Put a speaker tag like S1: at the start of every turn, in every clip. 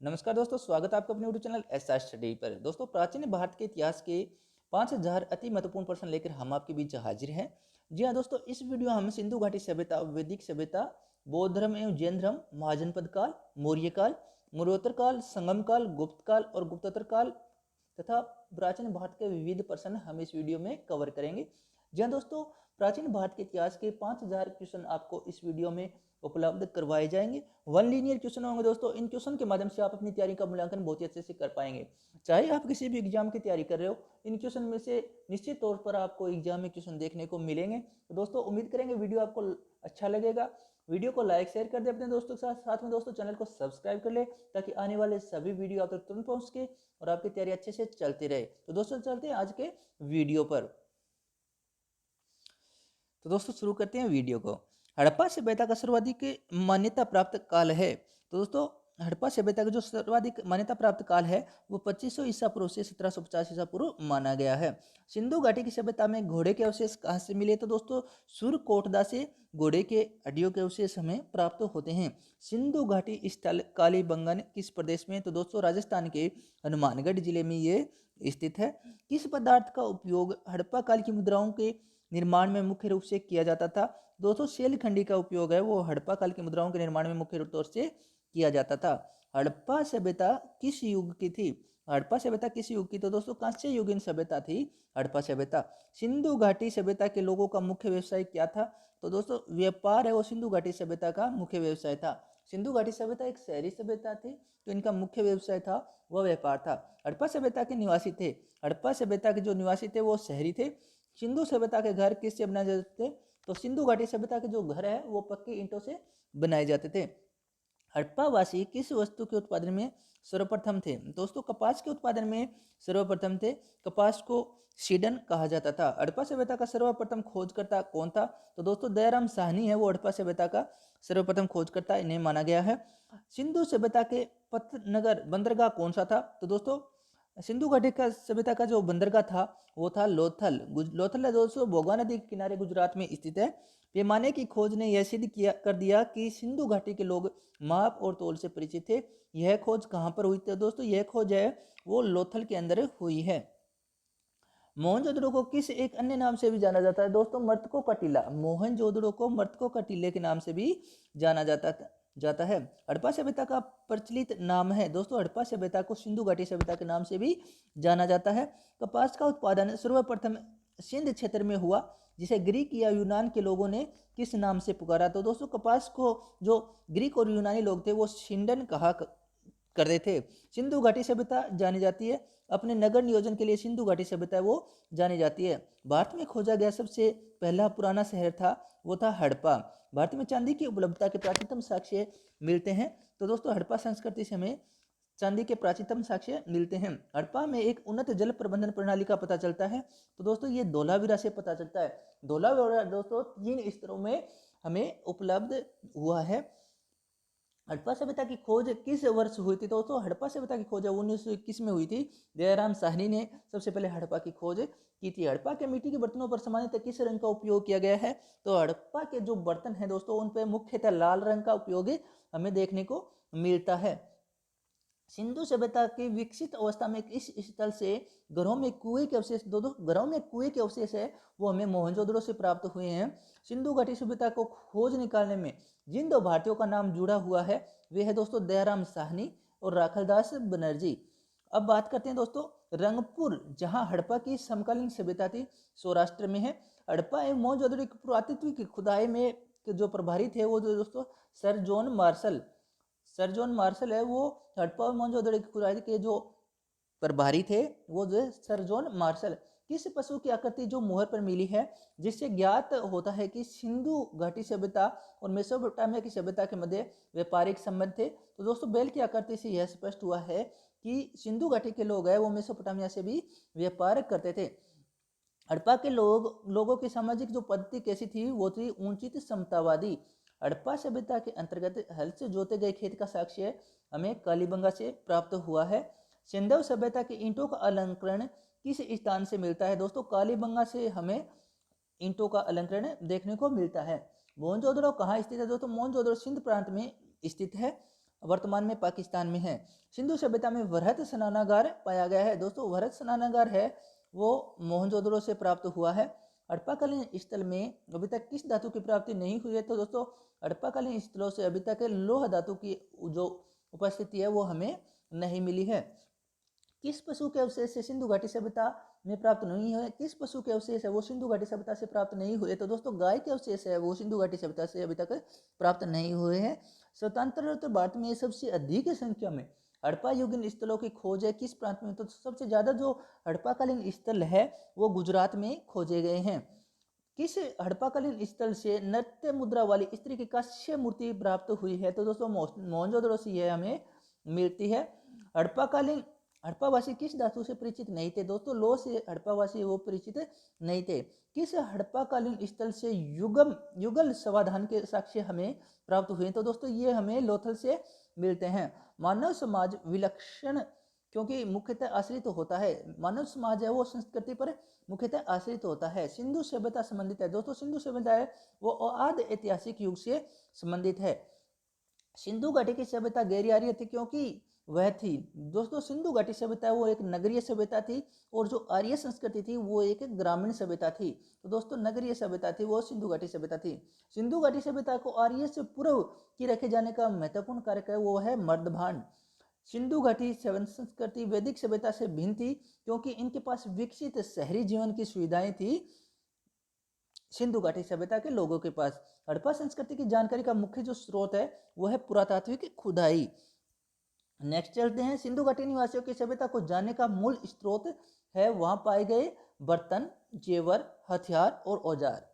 S1: नमस्कार दोस्तों, स्वागत है आपका अपने YouTube channel S R study पर। दोस्तों, प्राचीन भारत के इतिहास के 5000 अति महत्वपूर्ण प्रश्न लेकर हम आपके बीच हाजिर हैं। जी हाँ दोस्तों, इस वीडियो हम सिंधु घाटी सभ्यता, वैदिक सभ्यता, बौद्ध धर्म एवं जैन धर्म, महाजनपद काल, मौर्य काल, मौर्योत्तर काल, संगम काल, गुप्त काल और गुप्तोत्तर काल तथा प्राचीन भारत के विविध प्रश्न हम इस वीडियो में कवर करेंगे। जी हाँ दोस्तों, प्राचीन भारत के इतिहास के 5000 क्वेश्चन आपको इस वीडियो में उपलब्ध करवाए जाएंगे। वन लीनियर क्वेश्चन होंगे दोस्तों। इन क्वेश्चन के माध्यम से आप अपनी तैयारी का मूल्यांकन बहुत ही अच्छे से कर पाएंगे। चाहे आप किसी भी एग्जाम की तैयारी कर रहे हो, इन क्वेश्चन में से निश्चित तौर पर आपको एग्जाम में क्वेश्चन देखने को मिलेंगे। तो दोस्तों, उम्मीद करेंगे वीडियो आपको अच्छा लगेगा। वीडियो को लाइक शेयर कर दे अपने दोस्तों के साथ। साथ में दोस्तों, चैनल को सब्सक्राइब कर ले ताकि आने वाले सभी वीडियो आप तक तुरंत पहुंच सके और आपकी तैयारी अच्छे से चलती रहे। तो दोस्तों, चलते हैं आज के वीडियो पर। तो दोस्तों, शुरू करते हैं वीडियो को। हड़प्पा सभ्यता का सर्वाधिक मान्यता प्राप्त काल है। तो दोस्तों, हड़प्पा सभ्यता का जो सर्वाधिक मान्यता प्राप्त काल है वो 2500 ईसा पूर्व से 1750 ईसा पूर्व माना गया है। सिंधु घाटी की सभ्यता में घोड़े के अवशेष कहाँ से मिले? तो दोस्तों, सुरकोटदा से घोड़े के हड्डियों के अवशेष हमें प्राप्त होते हैं। सिंधु घाटी स्थल कालीबंगन किस प्रदेश में? तो दोस्तों, राजस्थान के हनुमानगढ़ जिले में ये स्थित है। किस पदार्थ का उपयोग हड़प्पा काल की मुद्राओं के निर्माण में मुख्य रूप से किया जाता था? दोस्तों, शैलखंडी का उपयोग है वो हड़प्पा काल की मुद्राओं के निर्माण में मुख्य तौर से किया जाता था। हड़प्पा सभ्यता किस युग की थी? हड़प्पा सभ्यता किस युग की? तो दोस्तों, कांस्य युगीन सभ्यता थी हड़प्पा सभ्यता। सिंधु घाटी सभ्यता के लोगों का मुख्य व्यवसाय क्या था? तो दोस्तों, व्यापार है वो सिंधु घाटी सभ्यता का मुख्य व्यवसाय था। सिंधु घाटी सभ्यता एक शहरी सभ्यता थी, तो इनका मुख्य व्यवसाय था वह व्यापार था। हड़प्पा सभ्यता के निवासी थे, हड़प्पा सभ्यता के जो निवासी थे वो शहरी थे। सिंधु सभ्यता के घर किससे बनाए जाते थे? तो सिंधु घाटी सभ्यता के जो घर है वो पक्की ईंटों से बनाए जाते थे। हड़प्पावासी किस वस्तु के उत्पादन में सर्वप्रथम थे? दोस्तों, कपास के उत्पादन में सर्वप्रथम थे। कपास को सीडन कहा जाता था। हड़प्पा सभ्यता का सर्वप्रथम खोजकर्ता कौन था? तो दोस्तों, दयाराम साहनी है वो हड़प्पा सभ्यता का सर्वप्रथम खोजकर्ता इन्हें माना गया है। सिंधु सभ्यता के पतनगर बंदरगाह कौन सा था? तो दोस्तों, सिंधु घाटी का सभ्यता का जो बंदरगाह था वो था लोथल। लोथल है दोस्तों भोगवा नदी के किनारे गुजरात में स्थित है। पैमाने की खोज ने यह सिद्ध किया कर दिया कि सिंधु घाटी के लोग माप और तोल से परिचित थे। यह खोज कहाँ पर हुई थी? दोस्तों, यह खोज है वो लोथल के अंदर हुई है। मोहनजोदड़ो को किस एक अन्य नाम से भी जाना जाता है? दोस्तों, मर्तको का टीला। मोहनजोदड़ो को मर्तको का टीले के नाम से भी जाना जाता है। हड़प्पा सभ्यता का प्रचलित नाम है। दोस्तों, हड़प्पा सभ्यता को सिंधु घाटी सभ्यता के नाम से भी जाना जाता है। कपास का उत्पादन सर्वप्रथम सिंध क्षेत्र में हुआ, जिसे ग्रीक या यूनान के लोगों ने किस नाम से पुकारा? तो दोस्तों, कपास को जो ग्रीक और यूनानी लोग थे वो सिंडन कहा करते थे। सिंधु घाटी सभ्यता जानी जाती है अपने नगर नियोजन के लिए। सिंधु घाटी सभ्यता वो जानी जाती है। भारत में खोजा गया सबसे पहला पुराना शहर था वो था हड़प्पा। भारत में चांदी की उपलब्धता के प्राचीनतम साक्ष्य मिलते हैं। तो दोस्तों, हड़प्पा संस्कृति से हमें चांदी के प्राचीनतम साक्ष्य मिलते हैं। हड़प्पा में एक उन्नत जल प्रबंधन प्रणाली का पता चलता है। तो दोस्तों, ये धोलावीरा से पता चलता है। धोलावीरा दोस्तों 3 स्तरों में हमें उपलब्ध हुआ है। हड़प्पा सभ्यता की खोज किस वर्ष हुई थी? दोस्तों, हड़प्पा सभ्यता की खोज 1921 में हुई थी। दयाराम साहनी ने सबसे पहले हड़प्पा की खोज की थी। हड़प्पा के मिट्टी के बर्तनों पर सामान्यतः किस रंग का उपयोग किया गया है? तो हड़प्पा के जो बर्तन हैं दोस्तों उन पर मुख्यतः लाल रंग का उपयोग हमें देखने को मिलता है। सिंधु सभ्यता की विकसित अवस्था में इस स्थल से घरों में कुएं के अवशेष, दो घरों में कुएं के अवशेष है वो हमें मोहनजोदड़ो से प्राप्त हुए हैं। सिंधु घाटी सभ्यता को खोज निकालने में जिन 2 भारतीयों का नाम जुड़ा हुआ है वे है दोस्तों दयाराम साहनी और राखलदास बनर्जी। अब बात करते हैं दोस्तों रंगपुर, जहां हड़प्पा की समकालीन सभ्यता थी, सौराष्ट्र में है। हड़प्पा एवं मोहनजोदड़ो की पुरातत्व की खुदाई में जो प्रभारी थे वो दोस्तों सर जॉन मार्शल है वो हड़प्पा और मोहनजोदड़ो की खुदाई के जो प्रभारी थे वो जो सर जॉन मार्शल। किस पशु की आकृति जो मोहर पर मिली है जिससे ज्ञात होता है कि सिंधु घाटी सभ्यता और मेसोपोटामिया की सभ्यता के मध्य व्यापारिक संबंध थे? तो दोस्तों, बैल की आकृति से यह स्पष्ट हुआ है कि सिंधु घाटी के लोग हैं वो मेसोपोटामिया से भी व्यापार करते थे। हड़प्पा के लोगों की सामाजिक जो पद्धति कैसी थी वो थी ऊंचित समतावादी। हड़प्पा सभ्यता के अंतर्गत हल से जोते गए खेत का साक्ष्य हमें कालीबंगा से प्राप्त हुआ है। सिंधु सभ्यता के ईंटों का अलंकरण किस स्थान से मिलता है? दोस्तों, कालीबंगा से हमें ईंटों का अलंकरण देखने को मिलता है। मोहनजोदड़ो कहाँ स्थित है? दोस्तों, मोहनजोदड़ो सिंध प्रांत में स्थित है। वर्तमान में पाकिस्तान में है। सिंधु सभ्यता में वृहत स्नानागार पाया गया है। दोस्तों वृहत स्नानागार है वो मोहनजोदड़ो से प्राप्त हुआ है। हड़प्पाकालीन स्थल में अभी तक किस धातु की प्राप्ति नहीं हुई है? तो दोस्तों हड़प्पाकालीन स्थलों से अभी तक लौह धातु की जो उपस्थिति है वो हमें नहीं मिली है। किस पशु के अवशेष से सिंधु घाटी सभ्यता में प्राप्त नहीं हुए? किस पशु के अवशेष है वो सिंधु घाटी सभ्यता से प्राप्त नहीं हुए? तो दोस्तों गाय के अवशेष है वो सिंधु घाटी सभ्यता से अभी तक प्राप्त नहीं हुए हैं। स्वतंत्र भारत में सबसे अधिक संख्या में हड़प्पा युगीन स्थलों की खोज है किस प्रांत में? तो सबसे ज्यादा जो हड़प्पाकालीन स्थल है वो गुजरात में खोजे गए हैं। किस हड़प्पाकालीन स्थल से नृत्य मुद्रा वाली स्त्री की कांस्य मूर्ति प्राप्त हुई है? तो दोस्तों मोहनजोदड़ो से यह हमें मिलती है। हड़प्पाकालीन हड़प्पावासी किस धातु से परिचित नहीं थे? दोस्तों लौह से हड़प्पावासी वो परिचित नहीं थे। किस हड़प्पाकालीन स्थल से युगल समाधान के साक्ष्य हमें प्राप्त हुए? तो दोस्तों ये हमें लोथल से मिलते हैं। मानव समाज विलक्षण क्योंकि मुख्यतः आश्रित होता है। मानव समाज है वो संस्कृति पर मुख्यतः आश्रित होता है। सिंधु सभ्यता संबंधित है। दोस्तों सिंधु सभ्यता है वो आदि ऐतिहासिक युग से संबंधित है। सिंधु घाटी की सभ्यता गैर आर्य थी क्योंकि वह थी। दोस्तों सिंधु घाटी सभ्यता वो एक नगरीय सभ्यता थी और जो आर्य संस्कृति थी वो एक ग्रामीण सभ्यता थी। तो दोस्तों नगरीय सभ्यता थी वो सिंधु घाटी सभ्यता थी। सिंधु घाटी सभ्यता को आर्य से पूर्व की रखे जाने का महत्वपूर्ण कारक है वो है मर्दभांड। सिंधु घाटी संस्कृति वैदिक सभ्यता से भिन्न थी क्योंकि इनके पास विकसित शहरी जीवन की सुविधाएं थी सिंधु घाटी सभ्यता के लोगों के पास। हड़प्पा संस्कृति की जानकारी का मुख्य जो स्रोत है वो है पुरातात्विक खुदाई। नेक्स्ट चलते हैं। सिंधु घाटी निवासियों की सभ्यता को जानने का मूल स्रोत है वहां पाए गए बर्तन, जेवर, हथियार और औजार।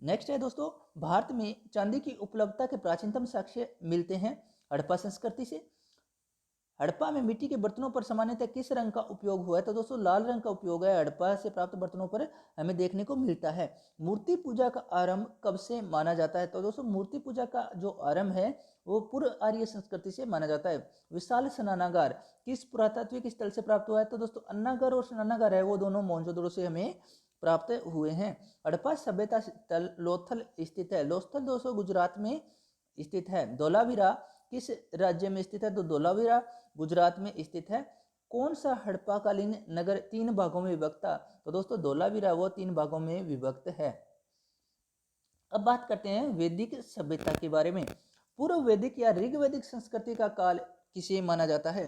S1: नेक्स्ट है दोस्तों भारत में चांदी की उपलब्धता के प्राचीनतम साक्ष्य मिलते हैं हड़प्पा संस्कृति से। हड़प्पा में मिट्टी के बर्तनों पर सामान्यतः किस रंग का उपयोग हुआ है? तो दोस्तों लाल रंग का उपयोग है हड़प्पा से प्राप्त बर्तनों पर हमें देखने को मिलता है। मूर्ति पूजा का आरंभ कब से माना जाता है? तो दोस्तों मूर्ति पूजा का जो आरंभ है वो पूर्व आर्य संस्कृति से माना जाता है। विशाल स्नानागार किस पुरातात्विक स्थल से प्राप्त हुआ है? तो दोस्तों अन्नागार और स्नानागार है वो दोनों मोहनजोदड़ो से हमें प्राप्त हुए हैं। हड़प्पा सभ्यता स्थल लोथल स्थित है। लोथल दोस्तों गुजरात में स्थित है। धोलावीरा किस राज्य में स्थित है? तो धोलावीरा गुजरात में स्थित है। कौन सा हड़प्पाकालीन नगर 3 भागों में विभक्त था? तो दोस्तों धोलावीरा वो 3 भागों में विभक्त है। अब बात करते हैं वैदिक सभ्यता के बारे में। पूर्व वैदिक या ऋग्वैदिक संस्कृति का काल किसे माना जाता है?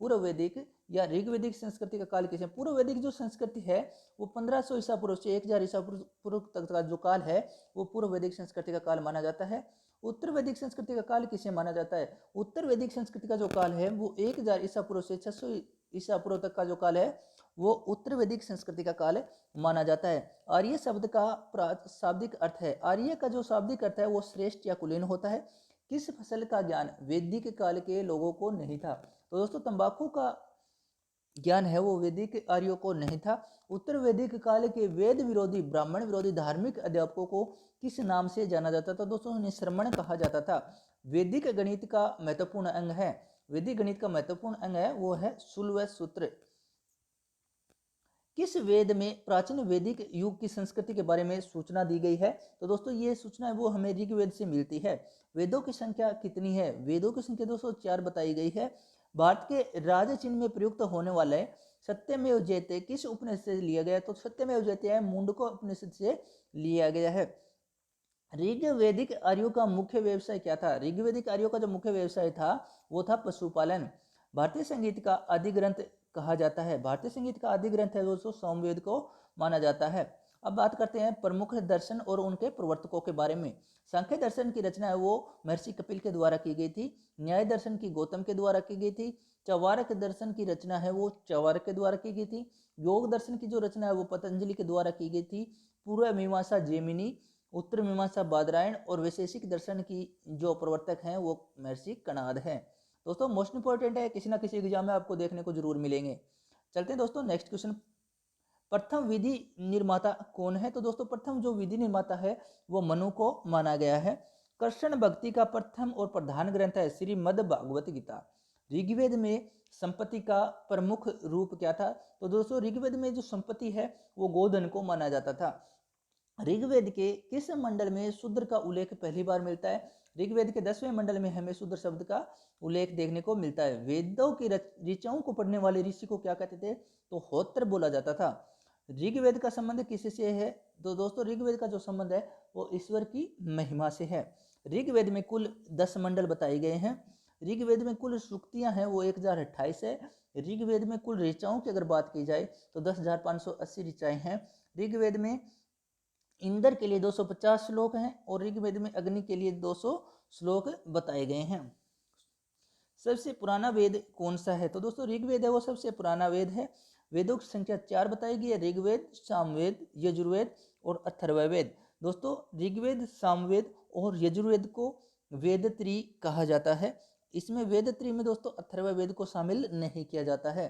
S1: पूर्व वैदिक या ऋग्वैदिक संस्कृति का काल किसे? पूर्व वैदिक जो संस्कृति है वो 1500 ईसा पूर्व से 1000 ईसा पूर्व तक का जो काल है वो पूर्व वैदिक संस्कृति का काल माना जाता है। उत्तर वैदिक संस्कृति का काल किसे माना जाता है? उत्तर वैदिक संस्कृति का जो काल है वो 1000 ईसा पूर्व से 600 ईसा पूर्व तक का जो काल है वो उत्तर वैदिक संस्कृति का काल माना जाता है। आर्य शब्द का शाब्दिक अर्थ है। आर्य का जो शाब्दिक अर्थ है वो श्रेष्ठ या कुलीन होता है। किस फसल का ज्ञान वैदिक काल के लोगों को नहीं था? तो दोस्तों तंबाकू का ज्ञान है वो वैदिक आर्यों को नहीं था। उत्तर वैदिक काल के वेद विरोधी ब्राह्मण विरोधी धार्मिक अध्यापकों को किस नाम से जाना जाता था? दोस्तों उन्हें श्रमण कहा जाता था। वैदिक गणित का महत्वपूर्ण अंग है। वैदिक गणित का महत्वपूर्ण अंग है वो है शुल्व सूत्र। किस वेद में प्राचीन वैदिक युग की संस्कृति के बारे में सूचना दी गई है? तो दोस्तों ये सूचना है वो हमें ऋग्वेद से मिलती है। वेदों की संख्या कितनी है? वेदों की संख्या दोस्तों 4 बताई गई है। भारत के राज चिन्ह में प्रयुक्त होने वाले सत्यमेव जयते किस उपनिषद से लिया गया? तो सत्यमेव जयते है मुंडको उपनिषद से लिया गया है। ऋग्वैदिक आर्यों का मुख्य व्यवसाय क्या था? ऋग्वैदिक आर्यों का जो मुख्य व्यवसाय था वो था पशुपालन। भारतीय संगीत का आदि ग्रंथ कहा जाता है। भारतीय संगीत का आदि ग्रंथ है दोस्तों सामवेद को माना जाता है। अब बात करते हैं प्रमुख दर्शन और उनके प्रवर्तकों के बारे में। सांख्य दर्शन की रचना है वो महर्षि कपिल के द्वारा की गई थी। न्याय दर्शन की गौतम के द्वारा की गई थी। चवारक दर्शन की रचना है वो चवारक के द्वारा की गई थी। योग दर्शन की जो रचना है वो पतंजलि के द्वारा की गई थी। पूर्व मीमांसा जैमिनी, उत्तर मीमांसा बादरायण और वैशेषिक दर्शन की जो प्रवर्तक हैं वो महर्षि कणाद हैं। दोस्तों मोस्ट इंपॉर्टेंट है, किसी ना किसी एग्जाम में आपको देखने को जरूर मिलेंगे। चलते हैं दोस्तों नेक्स्ट क्वेश्चन। प्रथम विधि निर्माता कौन है? तो दोस्तों प्रथम जो विधि निर्माता है वो मनु को माना गया है। कृष्ण भक्ति का प्रथम और प्रधान ग्रंथ है श्रीमद् भागवत गीता। ऋग्वेद में संपत्ति का प्रमुख रूप क्या था? तो दोस्तों ऋग्वेद में जो संपत्ति है वो गोधन को माना जाता था। ऋग्वेद के किस मंडल में शूद्र का उल्लेख पहली बार मिलता है? ऋग्वेद के 10वें मंडल में हमें शूद्र शब्द का उल्लेख देखने को मिलता है। वेदों की ऋचाओं को पढ़ने वाले ऋषि को क्या कहते थे, तो होत्र बोला जाता था। ऋग्वेद का संबंध किससे है, तो दोस्तों ऋग्वेद का जो संबंध है वो ईश्वर की महिमा से है। ऋग्वेद में कुल 10 मंडल बताए गए हैं। ऋग्वेद में कुल सूक्तियां हैं वो 1028 है। ऋग्वेद में कुल ऋचाओं की अगर बात की जाए तो 10,580 ऋचाएं हैं। ऋग्वेद में इंद्र के लिए 250 श्लोक हैं और ऋग्वेद में अग्नि के लिए 200 श्लोक बताए गए हैं। सबसे पुराना वेद कौन सा है, तो दोस्तों ऋग्वेद है वो सबसे पुराना वेद है। वेदों की संख्या 4 बताई गई है, ऋग्वेद, सामवेद, यजुर्वेद और अथर्ववेद। दोस्तों ऋग्वेद, सामवेद और यजुर्वेद को वेदत्रयी कहा जाता है। इसमें वेदत्रयी में दोस्तों अथर्ववेद को शामिल नहीं किया जाता है।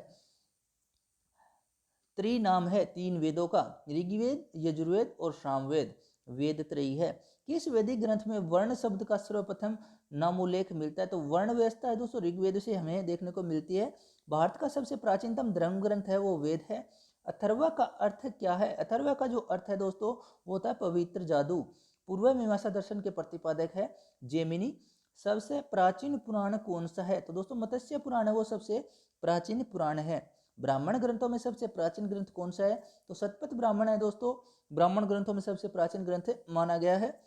S1: त्रि नाम है 3 वेदों का, ऋग्वेद, यजुर्वेद और सामवेद, वेद त्रयी है। किस वैदिक ग्रंथ में वर्ण शब्द का सर्वप्रथम नामोल्लेख मिलता है, तो वर्ण व्यवस्था है दोस्तों ऋग्वेद से हमें देखने को मिलती है। भारत का सबसे प्राचीनतम धर्म ग्रंथ है वो वेद है। अथर्वा का अर्थ क्या है, अथर्वा का जो अर्थ है दोस्तों वो होता है पवित्र जादू। पूर्व मीमांसा दर्शन के प्रतिपादक है जेमिनी। सबसे प्राचीन पुराण कौन सा है, तो दोस्तों मत्स्य पुराण है वो सबसे प्राचीन पुराण है। ब्राह्मण ग्रंथों में सबसे प्राचीन ग्रंथ कौन सा है, तो शतपथ ब्राह्मण है दोस्तों, ब्राह्मण ग्रंथों में सबसे प्राचीन ग्रंथ माना गया है।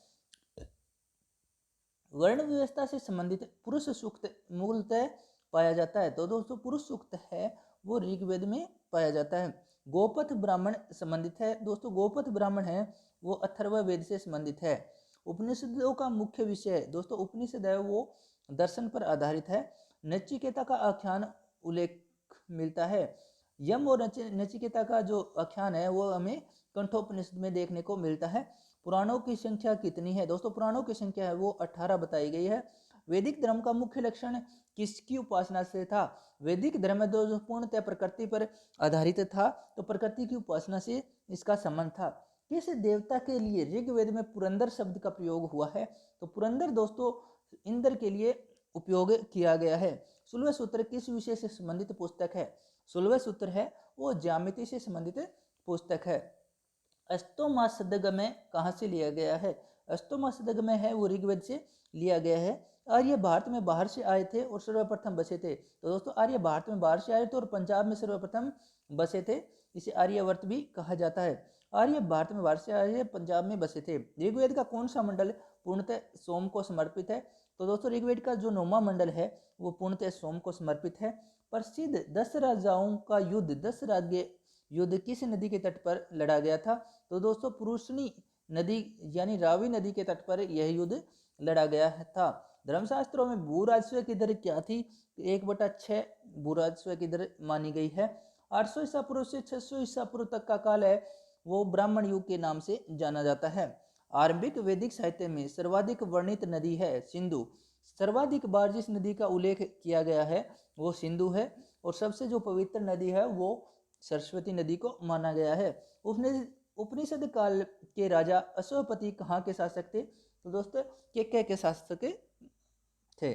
S1: वर्ण व्यवस्था से संबंधित पुरुष सूक्त मूलतः पाया जाता है, तो दोस्तों पुरुष सूक्त है वो ऋग्वेद में पाया जाता है। गोपथ ब्राह्मण संबंधित है दोस्तों, गोपथ ब्राह्मण है वो अथर्ववेद से संबंधित है। उपनिषदों का मुख्य विषय दोस्तों उपनिषद है वो दर्शन पर आधारित है। नचिकेता का आख्यान उल्लेख मिलता है। यम और नचिकेता का जो आख्यान है वो हमें कंठोपनिषद में देखने को मिलता है। पुराणों की संख्या कितनी है, दोस्तों पुराणों की संख्या है वो 18 बताई गई है। वैदिक धर्म का मुख्य लक्षण किसकी उपासना से था, वैदिक धर्म जो पूर्णतः प्रकृति पर आधारित था, तो प्रकृति की उपासना से इसका संबंध था। किस देवता के लिए ऋग्वेद में पुरंदर शब्द का प्रयोग हुआ है, तो पुरंदर दोस्तों इंद्र के लिए उपयोग किया गया है। सुलभ सूत्र किस विषय से संबंधित पुस्तक है, सुलभ सूत्र है वो ज्यामिति से संबंधित पुस्तक है। अष्टोमा सदगमय कहाँ से लिया गया है, अष्टोमा सदगमय है वो ऋग्वेद से लिया गया है। आर्य भारत में बाहर से आए थे और सर्वप्रथम बसे थे, तो दोस्तों आर्य भारत में बाहर से आए थे और पंजाब में सर्वप्रथम बसे थे, इसे आर्यवर्त भी कहा जाता है। आर्य भारत में बाहर से आए, पंजाब में बसे थे। ऋग्वेद का कौन सा मंडल पूर्णतः सोम को समर्पित है, तो दोस्तों ऋग्वेद का जो 9वां मंडल है वो पूर्णतः सोम को समर्पित है। प्रसिद्ध 10 राजाओं का युद्ध, 10 राज्य युद्ध किस नदी के तट पर लड़ा गया था, तो दोस्तों पुरुषनी नदी यानी रावी नदी के तट पर यह युद्ध लड़ा गया था। धर्मशास्त्रों में भूराजस्व की दर क्या थी, 1/6 भूराजस्व की दर मानी गई है। 800 ईसा पूर्व से 600 ईसा पूर्व तक का काल है वो ब्राह्मण युग के नाम से जाना जाता है। आरंभिक वैदिक साहित्य में सर्वाधिक वर्णित नदी है सिंधु। सर्वाधिक बार जिस नदी का उल्लेख किया गया है वो सिंधु है और सबसे जो पवित्र नदी है वो सरस्वती नदी को माना गया है। उपनिषद काल के राजा अश्वपति कहाँ के शासक थे, तो दोस्तों केकय के शासक थे।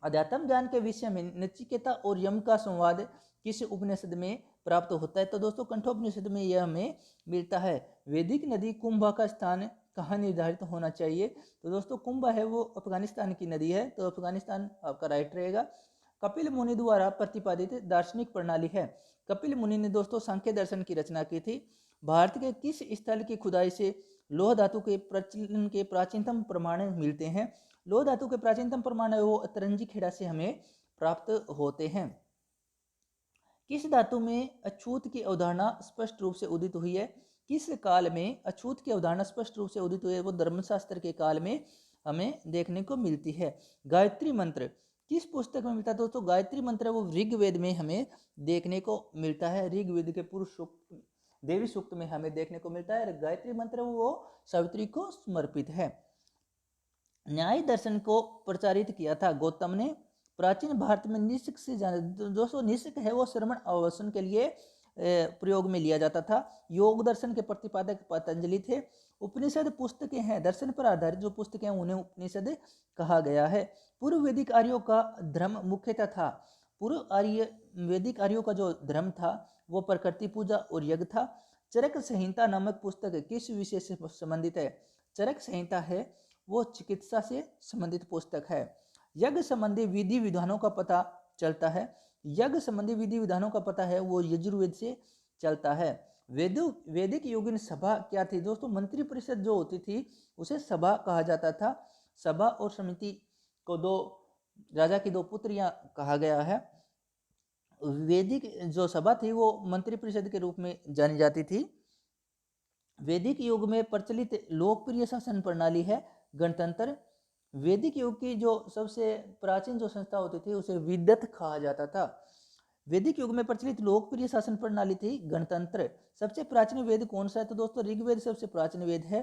S1: अध्यात्म ज्ञान के विषय में नचिकेता और यम का संवाद किस उपनिषद में प्राप्त होता है, तो दोस्तों कंठोपनिषद में यह हमें मिलता है। वैदिक नदी कुंभा का स्थान कहाँ निर्धारित होना चाहिए, तो दोस्तों कुंभा है वो अफगानिस्तान की नदी है, तो अफगानिस्तान आपका राइट रहेगा। कपिल मुनि द्वारा प्रतिपादित दार्शनिक प्रणाली है, कपिल मुनि ने दोस्तों सांख्य दर्शन की रचना की थी। भारत के किस स्थल की खुदाई से लोह धातु के प्रचलन के प्राचीनतम प्रमाण मिलते हैं, लोह धातु के प्राचीनतम प्रमाण है वो अतरंजी खेड़ा से हमें प्राप्त होते हैं। किस धातु में अछूत की अवधारणा स्पष्ट रूप से उदित हुई है, किस काल में अछूत की अवधारणा स्पष्ट रूप से उदित हुई है, वो धर्मशास्त्र के काल में हमें देखने को मिलती है। गायत्री मंत्र किस पुस्तक में मिलता है, दोस्तों गायत्री मंत्र वो ऋग्वेद में हमें देखने को मिलता है। ऋग्वेद के पुरुष सूक्त देवी सूक्त में हमें देखने को मिलता है। गायत्री मंत्र वो सावित्री को समर्पित है। न्याय दर्शन को प्रचारित किया था गौतम ने। प्राचीन भारत में निषक से दोस्तों निषक है वो श्रवण अवसन के लिए प्रयोग में लिया जाता था। योग दर्शन के प्रतिपादक पतंजलि थे। उपनिषद पुस्तकें हैं दर्शन पर आधारित जो पुस्तकें हैं उन्हें उपनिषद कहा गया है। पूर्व वैदिक आर्यों का धर्म मुख्यतः था, पूर्व आर्य वैदिक आर्यों का जो धर्म था वो प्रकृति पूजा और यज्ञ था। चरक संहिता नामक पुस्तक किस विषय से संबंधित है, चरक संहिता है वो चिकित्सा से संबंधित पुस्तक है। यज्ञ संबंधी विधि विधानों का पता चलता है, यज्ञ संबंधी विधि विधानों का पता है वो यजुर्वेद से चलता है। वैदिक युगीन सभा क्या थी दोस्तों? मंत्री परिषद जो होती थी उसे सभा कहा जाता था। सभा और समिति को दो राजा की दो पुत्रियां कहा गया है। वैदिक जो सभा थी वो मंत्री परिषद के रूप में जानी जाती थी। वैदिक युग में प्रचलित लोकप्रिय शासन प्रणाली है गणतंत्र। वैदिक युग की जो सबसे प्राचीन जो संस्था होती थी उसे विदत कहा जाता था। वैदिक युग में प्रचलित लोकप्रिय शासन प्रणाली थी गणतंत्र। सबसे प्राचीन वेद कौन सा है? तो दोस्तों ऋग्वेद सबसे प्राचीन वेद है।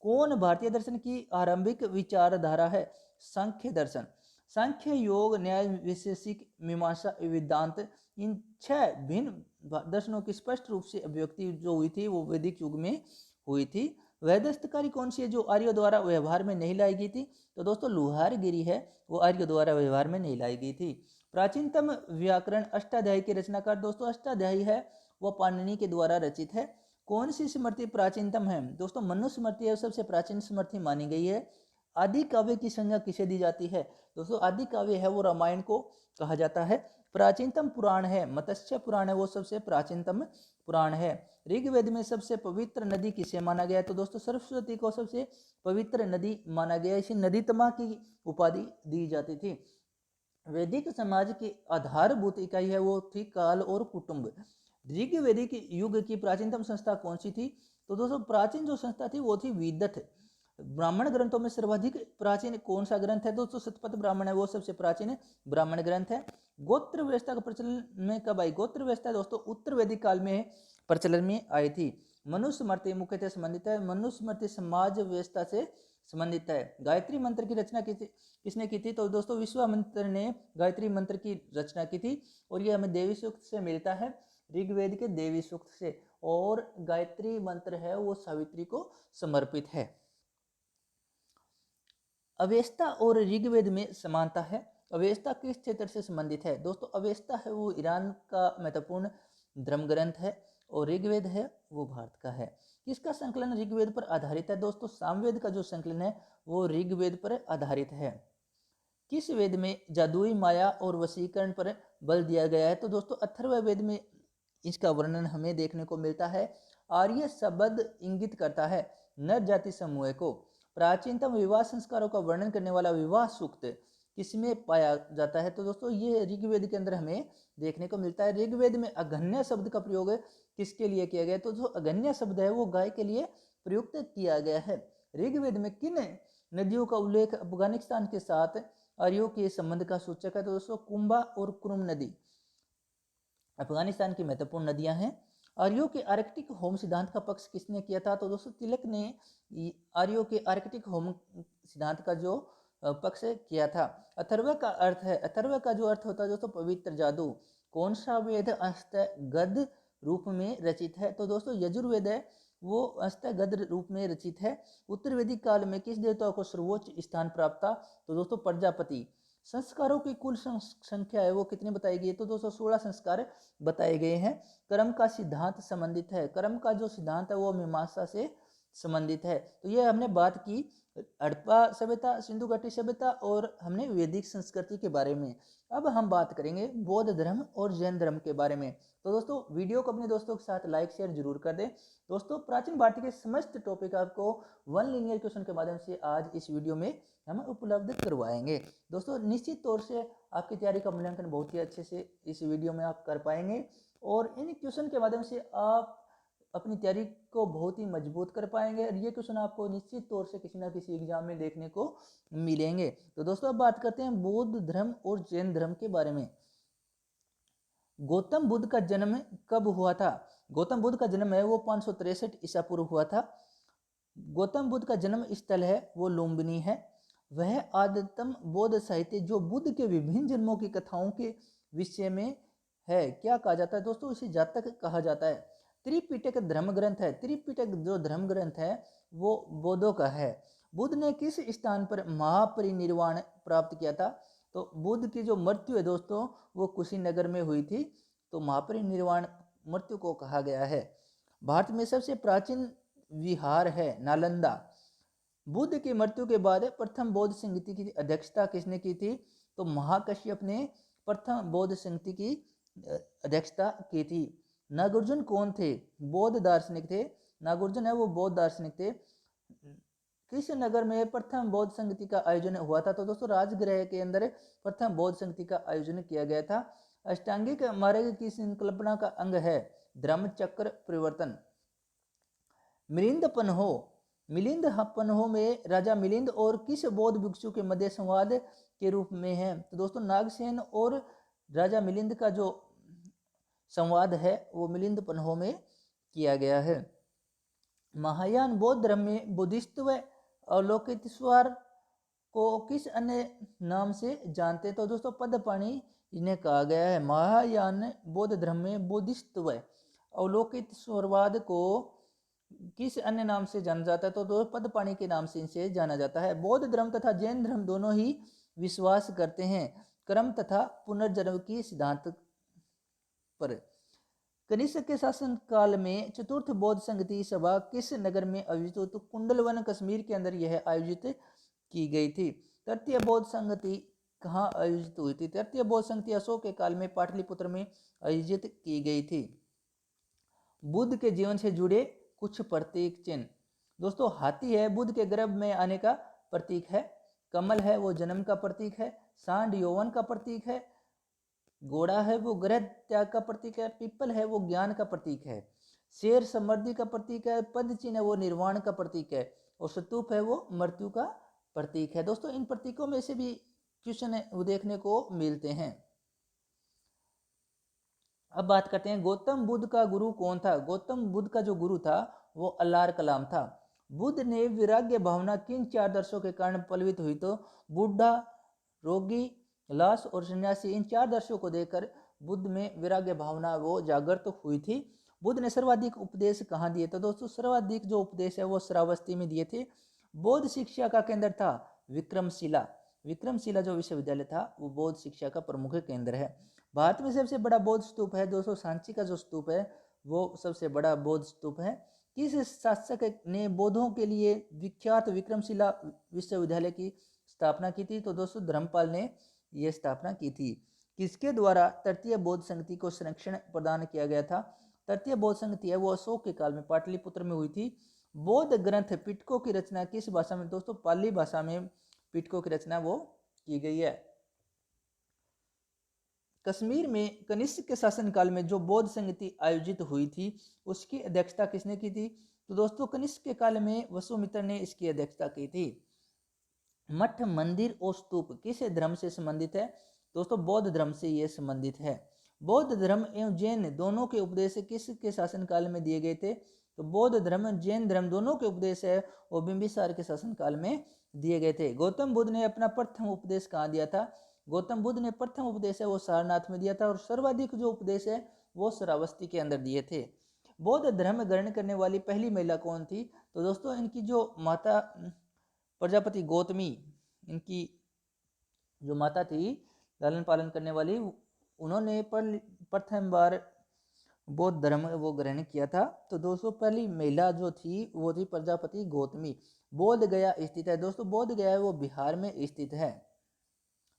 S1: कौन भारतीय दर्शन की आरंभिक विचारधारा है? सांख्य दर्शन। सांख्य, योग, न्याय, वैशेषिक, मीमांसा, वेदांत, इन 6 भिन्न दर्शनों की स्पष्ट रूप से अभिव्यक्ति जो हुई थी वो वैदिक युग में हुई थी। वैदस्तकारी कौन सी है जो आर्यों द्वारा व्यवहार में नहीं लाई गई थी? तो दोस्तों लुहारगिरी है, वो आर्यों द्वारा व्यवहार में नहीं लाई गई थी। प्राचीनतम व्याकरण अष्टाध्यायी के रचनाकार दोस्तों अष्टाध्यायी है वो पाणिनि के द्वारा रचित है। कौन सी स्मृति प्राचीनतम है? दोस्तों मनुस्मृति है सबसे प्राचीन स्मृति मानी गई है। आदि काव्य की संज्ञा किसे दी जाती है? दोस्तों आदि काव्य है वो रामायण को कहा जाता है। प्राचीनतम पुराण है मत्स्य पुराण है वो सबसे प्राचीनतम पुराण है। ऋग्वेद में सबसे पवित्र नदी किसे माना गया है? तो दोस्तों सरस्वती को सबसे पवित्र नदी माना गया। इसे नदीतमा की उपाधि दी जाती थी। वैदिक समाज की आधारभूत इकाई है वो थी काल और कुटुंब। ऋग्वैदिक युग की प्राचीनतम संस्था कौन सी थी? तो दोस्तों प्राचीन जो संस्था थी वो थी विदत। ब्राह्मण ग्रंथों में सर्वाधिक प्राचीन कौन सा ग्रंथ है? दोस्तों शतपथ ब्राह्मण है वो सबसे प्राचीन ब्राह्मण ग्रंथ है। गोत्र व्यवस्था का प्रचलन में कब आई? गोत्र व्यवस्था दोस्तों उत्तर वैदिक काल में प्रचलन में आई थी। मनुस्मृति मुख्यतः संबंधित है, मनुस्मृति समाज व्यवस्था से संबंधित है। गायत्री मंत्र की रचना किसने की थी? तो दोस्तों विश्वामित्र ने गायत्री मंत्र की रचना की थी और ये हमें देवी सूक्त से मिलता है, ऋग्वेद के देवी सूक्त से। और गायत्री मंत्र है वो सावित्री को समर्पित है। अवेस्ता और ऋग्वेद में समानता है। अवेस्ता किस क्षेत्र से संबंधित है? दोस्तों अवेस्ता है वो ईरान का महत्वपूर्ण धर्म ग्रंथ है और ऋग्वेद है वो भारत का है। किसका संकलन ऋग्वेद पर आधारित है? दोस्तों सामवेद का जो संकलन है वो ऋग्वेद पर आधारित है। किस वेद में जादुई माया और वशीकरण पर बल दिया गया है? तो दोस्तों अथर्ववेद में इसका वर्णन हमें देखने को मिलता है। आर्य शब्द इंगित करता है नर जाति समूह को। प्राचीनतम विवाह संस्कारों का वर्णन करने वाला विवाह सूक्त किसमें पाया जाता है? तो दोस्तों ये ऋग्वेद के अंदर हमें देखने को मिलता है। ऋग्वेद में अगन्य शब्द का प्रयोग किसके लिए किया गया? तो जो अगन्य शब्द है वो गाय के लिए प्रयुक्त किया गया है। ऋग्वेद में किन नदियों का उल्लेख अफगानिस्तान के साथ आर्यों के संबंध का सूचक है? तो दोस्तों कुंभा और कुरुम नदी अफगानिस्तान की महत्वपूर्ण नदियां हैं। आर्यों के आर्कटिक होम सिद्धांत का पक्ष किसने किया था? तो दोस्तों तिलक ने आर्यों के आर्कटिक होम सिद्धांत का जो पक्ष किया था। अथर्व का अर्थ है, अथर्व का जो अर्थ होता है दोस्तों पवित्र जादू। कौन सा वेद अंशतः गद्य रूप में रचित है? तो दोस्तों यजुर्वेद है वो अंशतः गद्य रूप में रचित है। उत्तर वैदिक काल में किस देवता को सर्वोच्च स्थान प्राप्त था? तो दोस्तों प्रजापति। संस्कारों की कुल संख्या है वो कितनी बताई गई है? तो 216 संस्कार बताए गए हैं। कर्म का सिद्धांत संबंधित है, कर्म का जो सिद्धांत है वो मीमांसा से संबंधित है। तो ये हमने बात की हड़प्पा सभ्यता, सिंधु घाटी सभ्यता और हमने वैदिक संस्कृति के बारे में। अब हम बात करेंगे बौद्ध धर्म और जैन धर्म के बारे में। तो दोस्तों वीडियो को अपने दोस्तों के साथ लाइक शेयर जरूर कर दें। दोस्तों प्राचीन भारत के समस्त टॉपिक आपको वन लीनियर क्वेश्चन के माध्यम से आज इस वीडियो में हम उपलब्ध करवाएंगे। दोस्तों निश्चित तौर से आपकी तैयारी का मूल्यांकन बहुत ही अच्छे से इस वीडियो में आप कर पाएंगे और इन क्वेश्चन के माध्यम से आप अपनी तैयारी को बहुत ही मजबूत कर पाएंगे और ये क्वेश्चन आपको निश्चित तौर से किसी ना किसी एग्जाम में देखने को मिलेंगे। तो दोस्तों अब बात करते हैं बौद्ध धर्म और जैन धर्म के बारे में। गौतम बुद्ध का जन्म कब हुआ था? गौतम बुद्ध का जन्म है वो 563 ईसा पूर्व हुआ था। गौतम बुद्ध का जन्म स्थल है वो लुम्बिनी है। वह आदितम बौद्ध साहित्य जो बुद्ध के विभिन्न जन्मों की कथाओं के विषय में है क्या कहा जाता है? दोस्तों इसे जातक कहा जाता है। त्रिपिटक धर्म ग्रंथ है, त्रिपिटक जो धर्म ग्रंथ है वो बौद्धों का है। बुद्ध ने किस स्थान पर महापरिनिर्वाण प्राप्त किया था? तो बुद्ध की जो मृत्यु है दोस्तों वो कुशीनगर में हुई थी, तो महापरिनिर्वाण मृत्यु को कहा गया है। भारत में सबसे प्राचीन विहार है नालंदा। बुद्ध की मृत्यु के बाद प्रथम बौद्ध संगति की अध्यक्षता किसने की थी? तो महाकश्यप ने प्रथम बौद्ध संगति की अध्यक्षता की थी। नागार्जुन कौन थे? बौद्ध दार्शनिक थे। नागार्जुन है वो बौद्ध दार्शनिक थे। किस नगर में प्रथम बौद्ध संगति का आयोजन हुआ था? तो दोस्तों राजगृह के अंदर प्रथम बौद्ध संगति का आयोजन किया गया था। अष्टांगिक मार्ग की संकल्पना का अंग है धर्म चक्र परिवर्तन। मिलिंद पन्हो में राजा मिलिंद और किस बौद्ध भिक्षु के मध्य संवाद के रूप में है? तो दोस्तों नागसेन और राजा मिलिंद का जो संवाद है वो मिलिंद पन्हो में किया गया है। महायान बौद्ध धर्म में बुद्धिस्त्व अवलोकितेश्वर को किस अन्य नाम से जानते? तो दोस्तों पद्मपाणि इन्हें कहा गया है। महायान बौद्ध धर्म में बुद्धिस्त्व अवलोकितेश्वरवाद को किस अन्य नाम से जाना जाता है? तो दोस्तों पद्मपाणि के नाम से इनसे जाना जाता है। बौद्ध धर्म तथा जैन धर्म दोनों ही विश्वास करते हैं कर्म तथा पुनर्जन्म की सिद्धांत पर। कनिष्क के शासन काल में चतुर्थ बौद्ध संगति सभा किस नगर में आयोजित हुई? तो कुंडलवन कश्मीर के अंदर यह आयोजित की गई थी। तृतीय बौद्ध संगति कहाँ आयोजित हुई थी? तृतीय बौद्ध संगति अशोक के काल में पाटलिपुत्र में आयोजित की गई थी। बुद्ध के जीवन से जुड़े कुछ प्रतीक चिन्ह। दोस्तों हाथी है बुद्ध के गर्भ में आने का प्रतीक है। कमल है वो जन्म का प्रतीक है। सांड यौवन का प्रतीक है। घोड़ा है वो ग्रह त्याग का प्रतीक है। पीपल है वो ज्ञान का प्रतीक है। शेर समृद्धि का प्रतीक है। पद चिन्ह है वो निर्वाण का प्रतीक है। और स्तूप है वो मृत्यु का प्रतीक है। दोस्तों इन प्रतीकों में से भी क्वेश्चन देखने को मिलते हैं। अब बात करते हैं गौतम बुद्ध का गुरु कौन था? गौतम बुद्ध का जो गुरु था वो अल्लाह कलाम था। बुद्ध ने वैराग्य भावना किन 4 दर्शों के कारण पलवित हुई? तो बुढ़ा, रोगी, लाश और सन्यासी, इन 4 दर्शों को देखकर बुद्ध में वैराग्य भावना वो जागृत हुई थी। बुद्ध ने सर्वाधिक उपदेश कहाँ दिए? तो दोस्तों सर्वाधिक जो उपदेश है वो श्रावस्ती में दिए थे। बौद्ध शिक्षा का केंद्र था विक्रमशिला। विक्रमशिला जो विश्वविद्यालय था वो बौद्ध शिक्षा का प्रमुख केंद्र है। भारत में सबसे बड़ा बौद्ध स्तूप है दोस्तों सांची का जो स्तूप है वो सबसे बड़ा बौद्ध स्तूप है। किस शासक ने बौद्धों के लिए विख्यात विक्रमशिला विश्वविद्यालय की स्थापना की थी? तो दोस्तों धर्मपाल ने यह स्थापना की थी। किसके द्वारा तृतीय बौद्ध संगति को संरक्षण प्रदान किया गया था? तृतीय बौद्ध संगति है वो अशोक के काल में पाटलिपुत्र में हुई थी। बौद्ध ग्रंथ पिटकों की रचना किस भाषा में? दोस्तों पाली भाषा में पिटकों की रचना वो की गई है। कश्मीर में कनिष्क के शासनकाल में जो बौद्ध संगति आयोजित हुई थी उसकी अध्यक्षता किसने की थी? तो दोस्तों कनिष्क के काल में वसुमित्र ने इसकी अध्यक्षता की थी। मठ, मंदिर और स्तूप किस धर्म से संबंधित है? दोस्तों बौद्ध धर्म से यह संबंधित है। बौद्ध धर्म एवं जैन दोनों के उपदेश किसके शासनकाल में दिए गए थे? तो बौद्ध धर्म और जैन धर्म दोनों के उपदेश है वो बिंबिसार के शासनकाल में दिए गए थे। गौतम बुद्ध ने अपना प्रथम उपदेश कहाँ दिया था? गौतम बुद्ध ने प्रथम उपदेश है वो सारनाथ में दिया था और सर्वाधिक जो उपदेश है वो श्रावस्ती के अंदर दिए थे। बौद्ध धर्म ग्रहण करने वाली पहली महिला कौन थी? तो दोस्तों इनकी जो माता प्रजापति गौतमी, इनकी जो माता थी लालन पालन करने वाली, उन्होंने प्रथम बार बौद्ध धर्म वो ग्रहण किया था। तो दोस्तों पहली महिला जो थी वो थी प्रजापति गौतमी। बोध गया स्थित है। दोस्तों बोध गया है वो बिहार में स्थित है।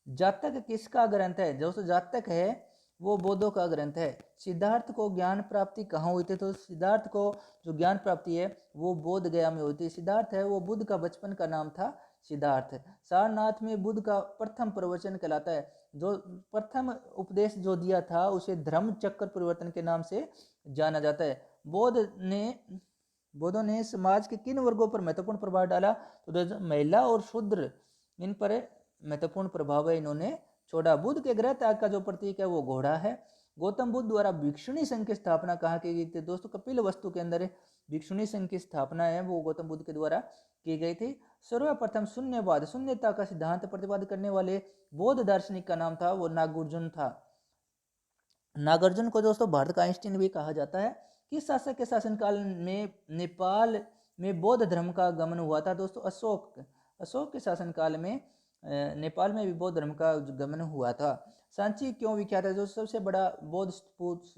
S1: जातक किसका ग्रंथ है? दोस्तों जातक है वो बौद्धों का ग्रंथ है। सिद्धार्थ को ज्ञान प्राप्ति कहाँ हुई थी? तो सिद्धार्थ को जो ज्ञान प्राप्ति है वो बोध गया में हुई थी। सिद्धार्थ है वो बुद्ध का बचपन का नाम था सिद्धार्थ। सारनाथ में बुद्ध का प्रथम प्रवचन कहलाता है। जो प्रथम उपदेश जो दिया था उसे धर्म चक्र परिवर्तन के नाम से जाना जाता है। बौद्धों ने समाज के किन वर्गों पर महत्वपूर्ण प्रभाव डाला? तो महिला और शूद्र, इन पर महत्वपूर्ण प्रभाव है इन्होंने छोड़ा। बुद्ध के गृह त्याग का जो प्रतीक है वो घोड़ा है। गौतम बुद्ध द्वारा भिक्षुणी संघ की स्थापना कहाँ की गई थी? दोस्तों कपिल वस्तु के अंदर भिक्षुणी संघ की स्थापना है वो गौतम बुद्ध के द्वारा की गई थी। सर्वप्रथम शून्यवाद, शून्यता का सिद्धांत प्रतिपादन करने वाले बौद्ध दार्शनिक का नाम था वो नागार्जुन था। नागार्जुन को दोस्तों भारत का आइंस्टीन भी कहा जाता है। किस शासक के शासनकाल में नेपाल में बौद्ध धर्म का गमन हुआ था? दोस्तों अशोक के शासनकाल में नेपाल में भी बौद्ध धर्म का गमन हुआ था। सांची क्यों विख्यात है? जो सबसे बड़ा बौद्ध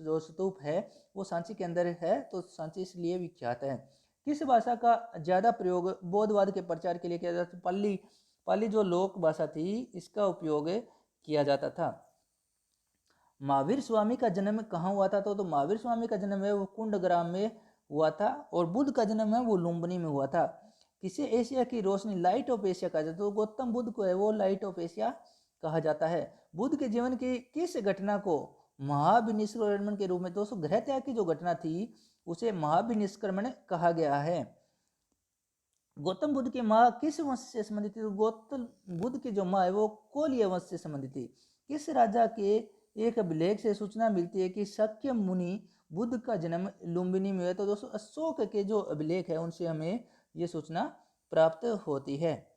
S1: जो स्तूप है वो सांची के अंदर है, तो सांची इसलिए विख्यात है। किस भाषा का ज़्यादा प्रयोग बौद्धवाद के प्रचार के लिए किया जाता था? पाली पाली जो लोक भाषा थी इसका उपयोग किया जाता था। महावीर स्वामी का जन्म कहाँ हुआ था? तो महावीर स्वामी का जन्म है वो कुंडग्राम में हुआ था, और बुद्ध का जन्म है वो लुम्बिनी में हुआ था। किसे एशिया की रोशनी, लाइट ऑफ एशिया कहा जाता है? तो गौतम बुद्ध को है वो लाइट ऑफ एशिया कहा जाता है। बुद्ध के जीवन की किस घटना को महाविनिष्क्रमण के रूप में, दोस्तों गृह त्याग की जो घटना थी उसे महाविनिष्क्रमण कहा गया है। गौतम बुद्ध की माँ किस वंश से संबंधित थी? तो गौतम बुद्ध की जो माँ है वो कोलिय वंश से संबंधित थी। किस राजा के एक अभिलेख से सूचना मिलती है कि शाक्य मुनि बुद्ध का जन्म लुम्बिनी में हुआ? तो दोस्तों अशोक के जो अभिलेख है उनसे हमें ये सूचना प्राप्त होती है।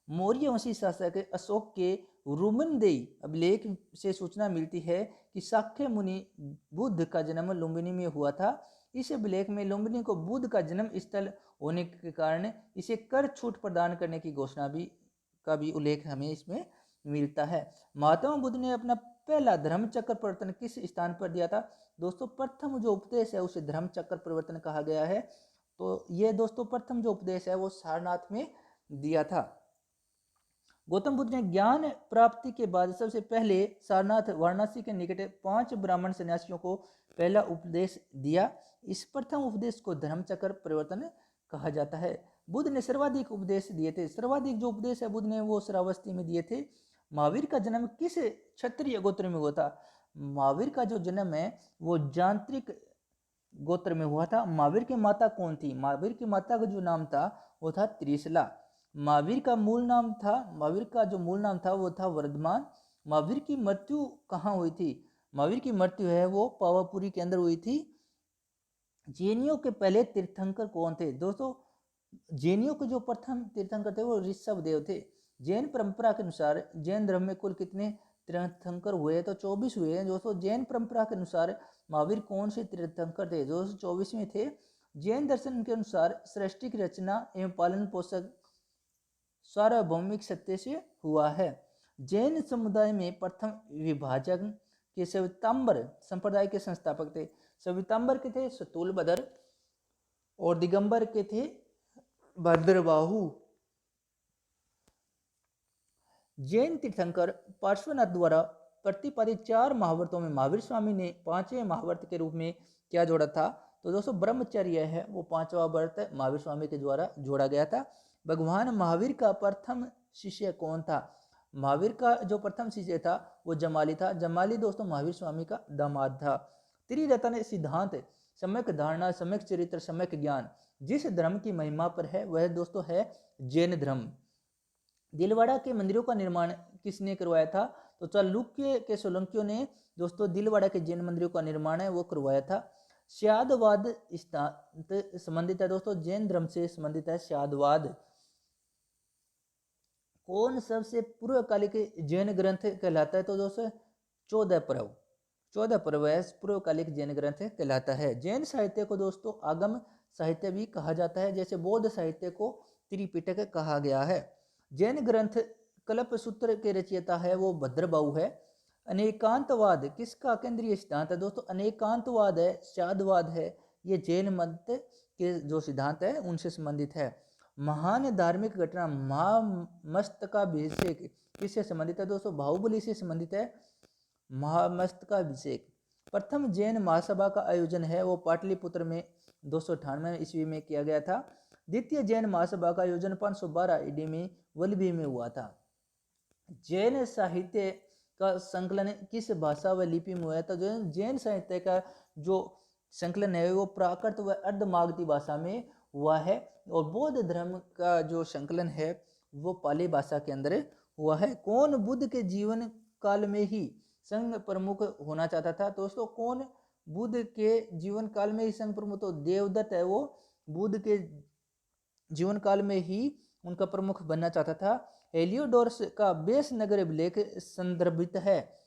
S1: मौर्य वंशी शासक अशोक के रुमनदेई अभिलेख से सूचना मिलती है कि शाक्य मुनि बुद्ध का जन्म लुम्बिनी में हुआ था। इस अभिलेख में लुम्बिनी को बुद्ध का जन्म स्थल होने के कारण इसे कर छूट प्रदान करने की घोषणा का भी उल्लेख हमें इसमें मिलता है। महात्मा बुद्ध ने अपना पहला धर्म चक्र परिवर्तन किस स्थान पर दिया था? दोस्तों प्रथम जो उपदेश है उसे धर्म चक्र परिवर्तन कहा गया है। तो ये दोस्तों प्रथम जो उपदेश है वो सारनाथ में दिया था। गौतम बुद्ध ने ज्ञान प्राप्ति के बाद सबसे पहले सारनाथ वाराणसी के निकट 5 ब्राह्मण सन्यासियों को पहला उपदेश दिया। इस प्रथम उपदेश को धर्मचक्र परिवर्तन कहा जाता है। बुद्ध ने सर्वाधिक उपदेश दिए थे। सर्वाधिक जो उपदेश है बुद्ध ने वो श्रावस्ती में दिए थे। महावीर का जन्म किस क्षत्रिय गोत्र में हुआ था? महावीर का जो जन्म है वो जांत्रिक गोत्र में हुआ था। महावीर की माता कौन थी? महावीर की माता का जो नाम था वो था त्रिशला। महावीर का मूल नाम था, महावीर का जो मूल नाम था वो था वर्धमान। महावीर की मृत्यु कहाँ हुई थी? महावीर की मृत्यु है वो पावापुरी के अंदर हुई थी। जैनियों के पहले तीर्थंकर कौन थे? दोस्तों जैनियों के जो प्रथम तीर्थंकर थे वो ऋषभ देव थे। जैन परंपरा के अनुसार जैन धर्म में कुल कितने तीर्थंकर हुए? तो 24 हुए हैं। दोस्तों जैन परंपरा के अनुसार महावीर कौन से तीर्थंकर थे? दोस्तों 24 में थे। जैन दर्शन के अनुसार सृष्टि की रचना एवं पालन पोषक सार्वभौमिक सत्य से हुआ है। जैन समुदाय में प्रथम विभाजन के श्वेतांबर संप्रदाय के संस्थापक थे। श्वेतांबर के थे शतुलभद्र और दिगंबर के थे भद्रबाहु। जैन तीर्थंकर पार्श्वनाथ द्वारा प्रतिपादित 4 महाव्रतों में महावीर स्वामी ने 5वें महाव्रत के रूप में क्या जोड़ा था? तो दोस्तों ब्रह्मचर्य है वो 5वां व्रत महावीर स्वामी के द्वारा जोड़ा गया था। भगवान महावीर का प्रथम शिष्य कौन था? महावीर का जो प्रथम शिष्य था वो जमाली था। जमाली दोस्तों महावीर स्वामी का दामाद था। त्रिरत्न सिद्धांत, सम्यक धारणा, सम्यक चरित्र, सम्यक ज्ञान जिस धर्म की महिमा पर है वह दोस्तों है जैन धर्म। दिलवाड़ा के मंदिरों का निर्माण किसने करवाया था? तो चालुक्य के सोलंकियों ने दोस्तों दिलवाड़ा के जैन मंदिरों का निर्माण है वो करवाया था। स्यादवाद सिद्धांत संबंधित है दोस्तों जैन धर्म से संबंधित है स्यादवाद। कौन सबसे पूर्वकालिक जैन ग्रंथ कहलाता है? तो दोस्तों 14 पर्व है पूर्वकालिक जैन ग्रंथ कहलाता है। जैन साहित्य को दोस्तों आगम साहित्य भी कहा जाता है, जैसे बौद्ध साहित्य को त्रिपिटक कहा गया है। जैन ग्रंथ कल्प सूत्र के रचयिता है वो भद्रबाहु है। अनेकांतवाद किसका केंद्रीय सिद्धांत है? दोस्तों अनेकांतवाद है, स्यादवाद है, ये जैन मत के जो सिद्धांत है उनसे संबंधित है। महान धार्मिक घटना महामस्तकाभिषेक किससे संबंधित है? दोस्तों बाहुबली से संबंधित है महामस्तकाभिषेक। प्रथम जैन महासभा का आयोजन है वो पाटलिपुत्र में 298 ईस्वी में किया गया था। द्वितीय जैन महासभा का आयोजन 512 ईडी में वल्लभी में हुआ था। जैन साहित्य का संकलन किस भाषा व लिपि में हुआ था? जो जैन साहित्य का जो संकलन है वो प्राकृत व अर्धमागधी भाषा में हुआ है, और बौद्ध धर्म का जो संकलन है वो पाली भाषा के अंदर हुआ है। कौन बुद्ध के जीवन काल में ही संघ प्रमुख होना चाहता था? दोस्तों कौन बुद्ध के जीवन काल में ही संघ प्रमुख? तो देवदत्त है वो बुद्ध के जीवन काल में ही उनका प्रमुख बनना चाहता था। हेलियोडोरस का बेस नगर अभिलेख संदर्भित है,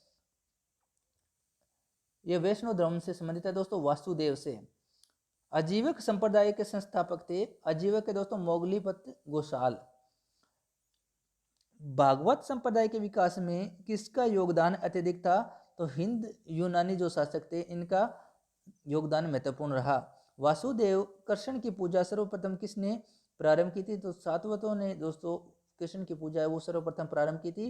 S1: यह वैष्णव धर्म से संबंधित है दोस्तों वासुदेव से। आजीवक संप्रदाय के संस्थापक थे आजीवक के दोस्तों मोगलीपत गोसाल। भागवत संप्रदाय के विकास में किसका योगदान अत्यधिक था? तो हिंद यूनानी जो शासक थे इनका योगदान महत्वपूर्ण रहा। वासुदेव कृष्ण की पूजा सर्वप्रथम किसने प्रारंभ की थी? तो सातवतों ने दोस्तों कृष्ण की पूजा है वो सर्वप्रथम प्रारंभ की थी।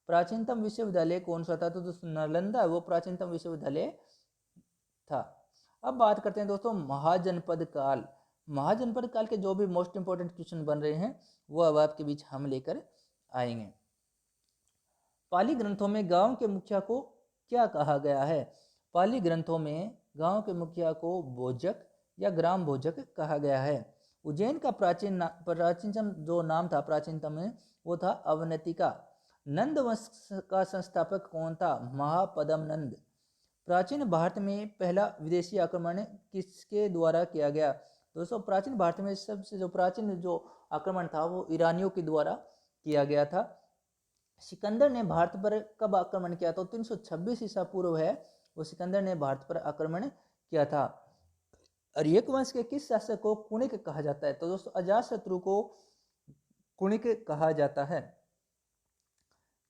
S1: प्राचीनतम विश्वविद्यालय कौन सा था? तो दोस्तों नालंदा वो प्राचीनतम विश्वविद्यालय था। अब बात करते हैं दोस्तों महाजनपद काल। महाजनपद काल के जो भी मोस्ट इंपोर्टेंट क्वेश्चन बन रहे हैं वो अब आपके बीच हम लेकर आएंगे। पाली ग्रंथों में गांव के मुखिया को क्या कहा गया है? पाली ग्रंथों में गांव के मुखिया को भोजक या ग्राम भोजक कहा गया है। उज्जैन का प्राचीनतम जो नाम था प्राचीनतम में वो था अवनतिका। नंद वंश का संस्थापक कौन था? महापद्म नंद। प्राचीन भारत में पहला विदेशी आक्रमण किसके द्वारा किया गया? दोस्तों प्राचीन भारत में सबसे जो प्राचीन जो आक्रमण था वो ईरानियों के द्वारा किया गया था। सिकंदर ने भारत पर कब आक्रमण किया? तो 326 ईसा पूर्व है वो सिकंदर ने भारत पर आक्रमण किया था। अरियक वंश के किस शासक को कुणिक कहा जाता है? तो दोस्तों अजातशत्रु को कुणिक कहा जाता है।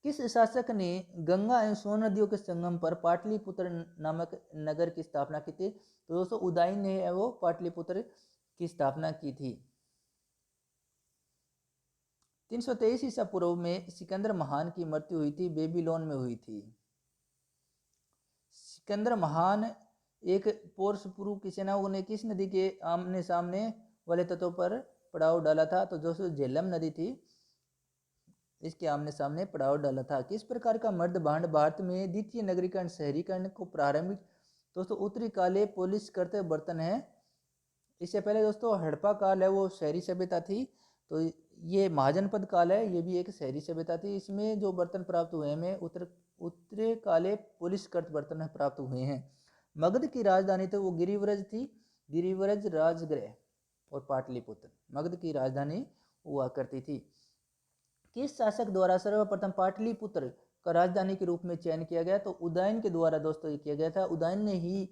S1: किस शासक ने गंगा एवं सोन नदियों के संगम पर पाटलिपुत्र नामक नगर की स्थापना की थी? तो दोस्तों उदयन ने वो पाटलिपुत्र की स्थापना की थी। 323 ईसा पूर्व में सिकंदर महान की मृत्यु हुई थी, बेबीलोन में हुई थी। सिकंदर महान एक पोर्स पुरु की सेनाओं ने किस नदी के आमने सामने वाले तटों पर पड़ाव डाला था? तो दोस्तों झेलम नदी थी इसके आमने सामने पड़ाव डाला था। किस प्रकार का मर्द भांड भारत में द्वितीय नगरीकरण शहरीकरण को प्रारंभिक दोस्तों उत्तरी काले पोलिश करते बर्तन है। इससे पहले दोस्तों हड़प्पा काल है वो शहरी सभ्यता थी। तो ये महाजनपद काल है ये भी एक शहरी सभ्यता थी। इसमें जो बर्तन प्राप्त हुए हैं उत्तरी काले पोलिश कर्त बर्तन प्राप्त हुए हैं। मगध की राजधानी तो वो गिरिव्रज थी, गिरिव्रज राजगृह और पाटलिपुत्र मगध की राजधानी हुआ करती थी। किस शासक द्वारा सर्वप्रथम पाटलिपुत्र का राजधानी के रूप में चयन किया गया? तो उदयन के द्वारा दोस्तों ये किया गया था। उदयन ने ही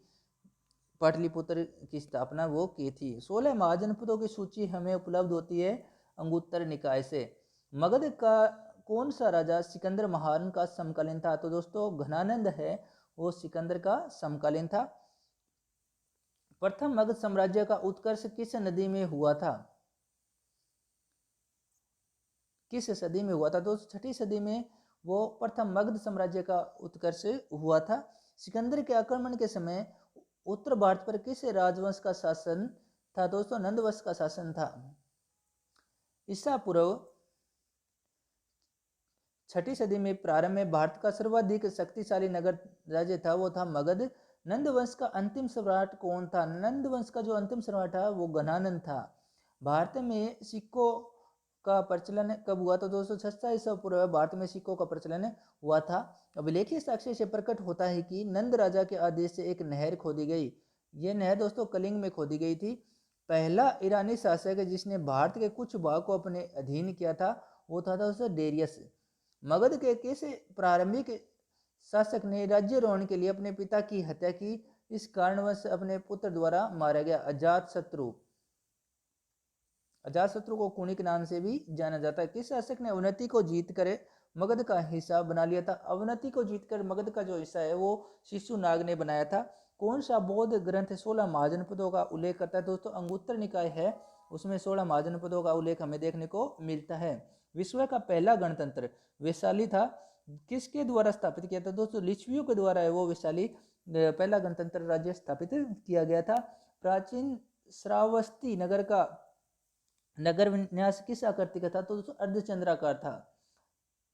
S1: पाटलिपुत्र की स्थापना वो की थी। 16 महाजनपदों की सूची हमें उपलब्ध होती है अंगुत्तर निकाय से। मगध का कौन सा राजा सिकंदर महान का समकालीन था? तो दोस्तों घनानंद है वो सिकंदर का समकालीन था। प्रथम मगध साम्राज्य का उत्कर्ष किस नदी में हुआ था? किस सदी में हुआ था? तो 6ठी सदी में वो प्रथम मगध साम्राज्य का उत्कर्ष हुआ था। सिकंदर के आक्रमण के समय उत्तर भारत पर किस राजवंश का शासन था? दोस्तों नंद वंश का शासन था। ईसा पूर्व 6ठी सदी में प्रारंभ में भारत का सर्वाधिक शक्तिशाली नगर राज्य था वो था मगध। नंद वंश का अंतिम सम्राट कौन था? नंद वंश का जो अंतिम सम्राट था वो घनानंद था। भारत में सिक्कों का प्रचलन कब हुआ? तो 266 ईसा पूर्व भारत में सिक्कों का प्रचलन हुआ था। अभिलेखीय साक्ष्य से प्रकट होता है कि नंद राजा के आदेश से एक नहर खोदी गई। ये नहर दोस्तों कलिंग में खोदी गई थी। पहला ईरानी शासक जिसने भारत के कुछ भाग को अपने अधीन किया था वो था दोस्तों डेरियस। मगध के किस प्रारंभिक शासक ने राज्यारोहण के लिए अपने पिता की हत्या की? इस कारणवश अपने पुत्र द्वारा मारा गया अजातशत्रु। अजातशत्रु को कुणिक नाम से भी जाना जाता है। किस शासक ने अवनति को जीत कर मगध का हिस्सा बना लिया था? अवनति को जीतकर मगध का जो हिस्सा है वो शिशुनाग ने बनाया था। कौन सा बौद्ध ग्रंथ 16 महाजनपदों का उल्लेख करता है? दोस्तों अंगुत्तर निकाय है उसमें 16 महाजनपदों का उल्लेख हमें देखने को मिलता है। विश्व का पहला गणतंत्र वैशाली था किसके द्वारा स्थापित किया था? दोस्तों लिच्छवियों के द्वारा है वो वैशाली पहला गणतंत्र राज्य स्थापित किया गया था। प्राचीन श्रावस्ती नगर का नगर विन्यास किस आकृति का था? तो दोस्तों अर्धचंद्राकार था।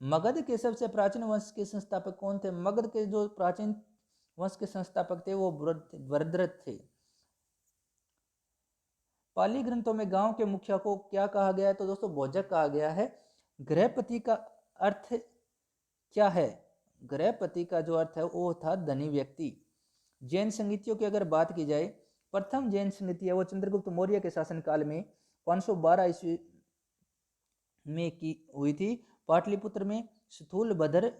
S1: मगध के सबसे प्राचीन वंश के संस्थापक कौन थे? मगध के जो प्राचीन वंश के संस्थापक थे वो भरद्रथ थे। पाली ग्रंथों में गांव के मुखिया को क्या कहा गया है? तो दोस्तों भोजक कहा गया है। गृहपति का अर्थ क्या है? गृहपति का जो अर्थ है वो था धनी व्यक्ति। जैन संगीतियों की अगर बात की जाए प्रथम जैन संगीति है वो चंद्रगुप्त मौर्य के शासनकाल में 512 ईस्वी में की हुई थी। पाटलिपुत्र में स्थूलभद्र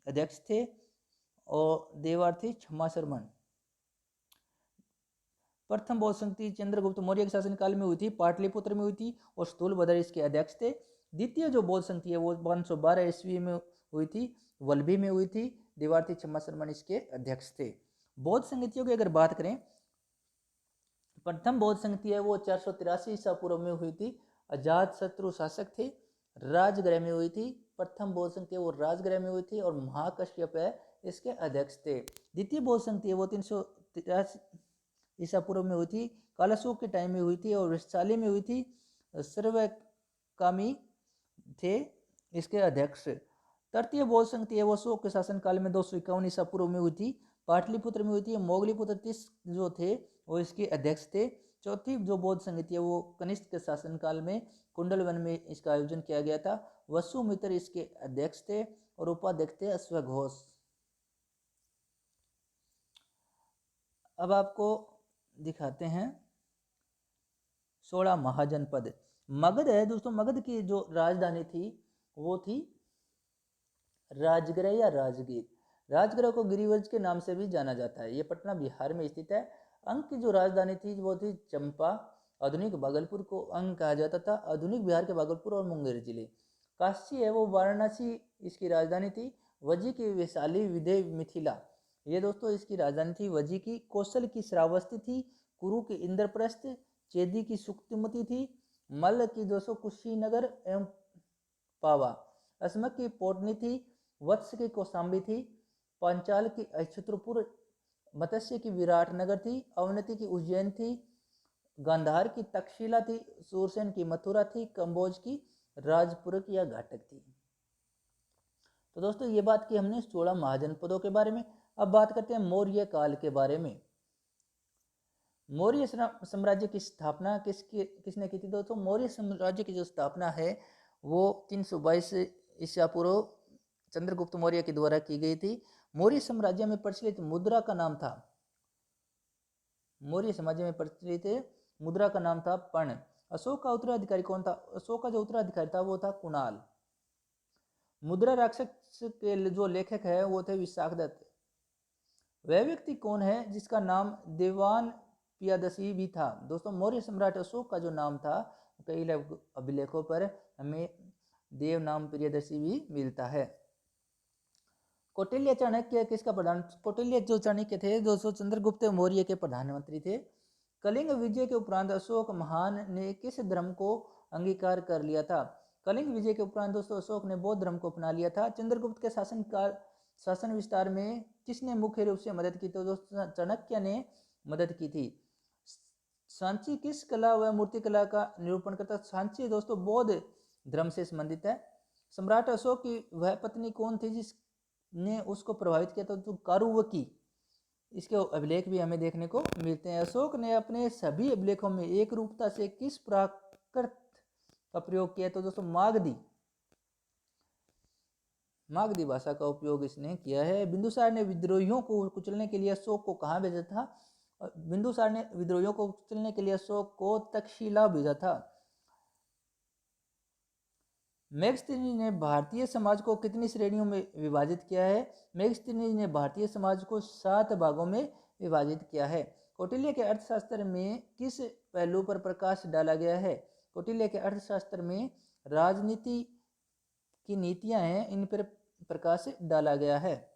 S1: अध्यक्ष थे और देवार्थी क्षमा शर्मन। प्रथम बौद्ध संगति चंद्रगुप्त मौर्य के शासनकाल में हुई थी, पाटलिपुत्र में हुई थी और स्थूलभद्र इसके अध्यक्ष थे। द्वितीय जो बौद्ध संगति है वो 512 ईस्वी में हुई थी, वल्लभी में हुई थी, देवार्थी क्षमा शर्मन इसके अध्यक्ष थे। बौद्ध संगतियों की अगर बात करें प्रथम बौद्ध संगति है वो 483 ईसा पूर्व में हुई थी। अजात शत्रु शासक थे, राजगृह में हुई थी। प्रथम बौद्ध संगति वो राजगृह में हुई थी और महाकश्यप है इसके अध्यक्ष थे। द्वितीय बौद्ध संगति वो 383 ईसा पूर्व में हुई थी, कालाशोक के टाइम में हुई थी और वैशाली में हुई थी। सर्वकामी थे इसके अध्यक्ष। तृतीय बौद्ध संगति है वो अशोक के शासनकाल में 251 ईसा पूर्व में हुई थी, पाटलिपुत्र में हुई थी। मोगलीपुत्र तीस जो थे वो इसके अध्यक्ष थे। चौथी जो बौद्ध संगति है वो कनिष्क के शासनकाल में कुंडलवन में इसका आयोजन किया गया था। वसुमित्र इसके अध्यक्ष थे और उपाध्यक्ष थे अश्वघोष। अब आपको दिखाते हैं 16 महाजनपद। मगध है दोस्तों, मगध की जो राजधानी थी वो थी राजगृह या राजगीर। राजगृह को गिरिवज के नाम से भी जाना जाता है। ये पटना बिहार में स्थित है। अंग की जो राजधानी थी वो थी चंपा। आधुनिक भागलपुर को अंग कहा जाता था। आधुनिक बिहार के भागलपुर और मुंगेर जिले। काशी है वो वाराणसी इसकी राजधानी थी। वजी की वैशाली, विदय मिथिला ये दोस्तों इसकी राजधानी थी वजी की। कौशल की श्रावस्ती थी। कुरु की इंद्रप्रस्थ, चेदी की सुक्तिमती थी। मल्ल की दोस्तों कुशीनगर एवं पावा। अस्मक की पोटनी थी। वत्स की कौशाम्बी थी। पांचाल की अक्षत्रपुर, मत्स्य की विराटनगर थी। अवनति की उज्जैन थी। गांधार की तक्षशिला थी। सूरसेन की मथुरा थी। कंबोज की राजपुर या घाटक थी। तो दोस्तों ये बात की हमने 16 महाजनपदों के बारे में। अब बात करते हैं मौर्य काल के बारे में। मौर्य साम्राज्य की स्थापना किसने की थी दोस्तों? मौर्य साम्राज्य की जो स्थापना है वो 322 ईसा पूर्व चंद्रगुप्त मौर्य के द्वारा की गई थी। मौर्य साम्राज्य में प्रचलित मुद्रा का नाम था, मौर्य साम्राज्य में प्रचलित मुद्रा का नाम था पर्ण। अशोक का उत्तराधिकारी कौन था? अशोक का जो उत्तराधिकारी था वो था कुणाल। मुद्रा राक्षस के जो लेखक है वो थे विशाखदत्त। वह व्यक्ति कौन है जिसका नाम देवान पियादसी भी था? दोस्तों मौर्य सम्राट अशोक का जो नाम था, कई अभिलेखों पर हमें देव नाम प्रियदर्शी भी मिलता है। कौटिल्य चाणक्य किसका प्रधान? कौटिल्य जो चाणक्य थे दोस्तों चंद्रगुप्त मौर्य के प्रधानमंत्री थे। कलिंग विजय के उपरांत अशोक महान ने किस धर्म को अंगीकार कर लिया था? कलिंग विजय के उपरांत दोस्तों अशोक ने बौद्ध धर्म को अपना लिया था। चंद्रगुप्त के शासन विस्तार में किसने मुख्य रूप से मदद की? तो दोस्तों चाणक्य ने मदद की थी। सांची किस कला व मूर्ति कला का निरूपण करता? सांची दोस्तों बौद्ध धर्म से संबंधित है। सम्राट अशोक की वह पत्नी कौन थी जिसने उसको प्रभावित किया था? तो कारुवकी। इसके अभिलेख भी हमें देखने को मिलते हैं। अशोक ने अपने सभी अभिलेखों में एक रूपता से किस प्राकृत का प्रयोग किया? तो दोस्तों मागधी भाषा का उपयोग इसने किया है। बिंदुसार ने विद्रोहियों को कुचलने के लिए अशोक को कहाँ भेजा था? बिंदुसार ने विद्रोहियों को कुचलने के लिए अशोक को तक्षशिला भेजा था। मेगस्थनीज ने भारतीय समाज को कितनी श्रेणियों में विभाजित किया है? मेगस्थनीज ने भारतीय समाज को 7 भागों में विभाजित किया है। कौटिल्य के अर्थशास्त्र में किस पहलू पर प्रकाश डाला गया है? कौटिल्य के अर्थशास्त्र में राजनीति की नीतियां हैं, इन पर प्रकाश डाला गया है।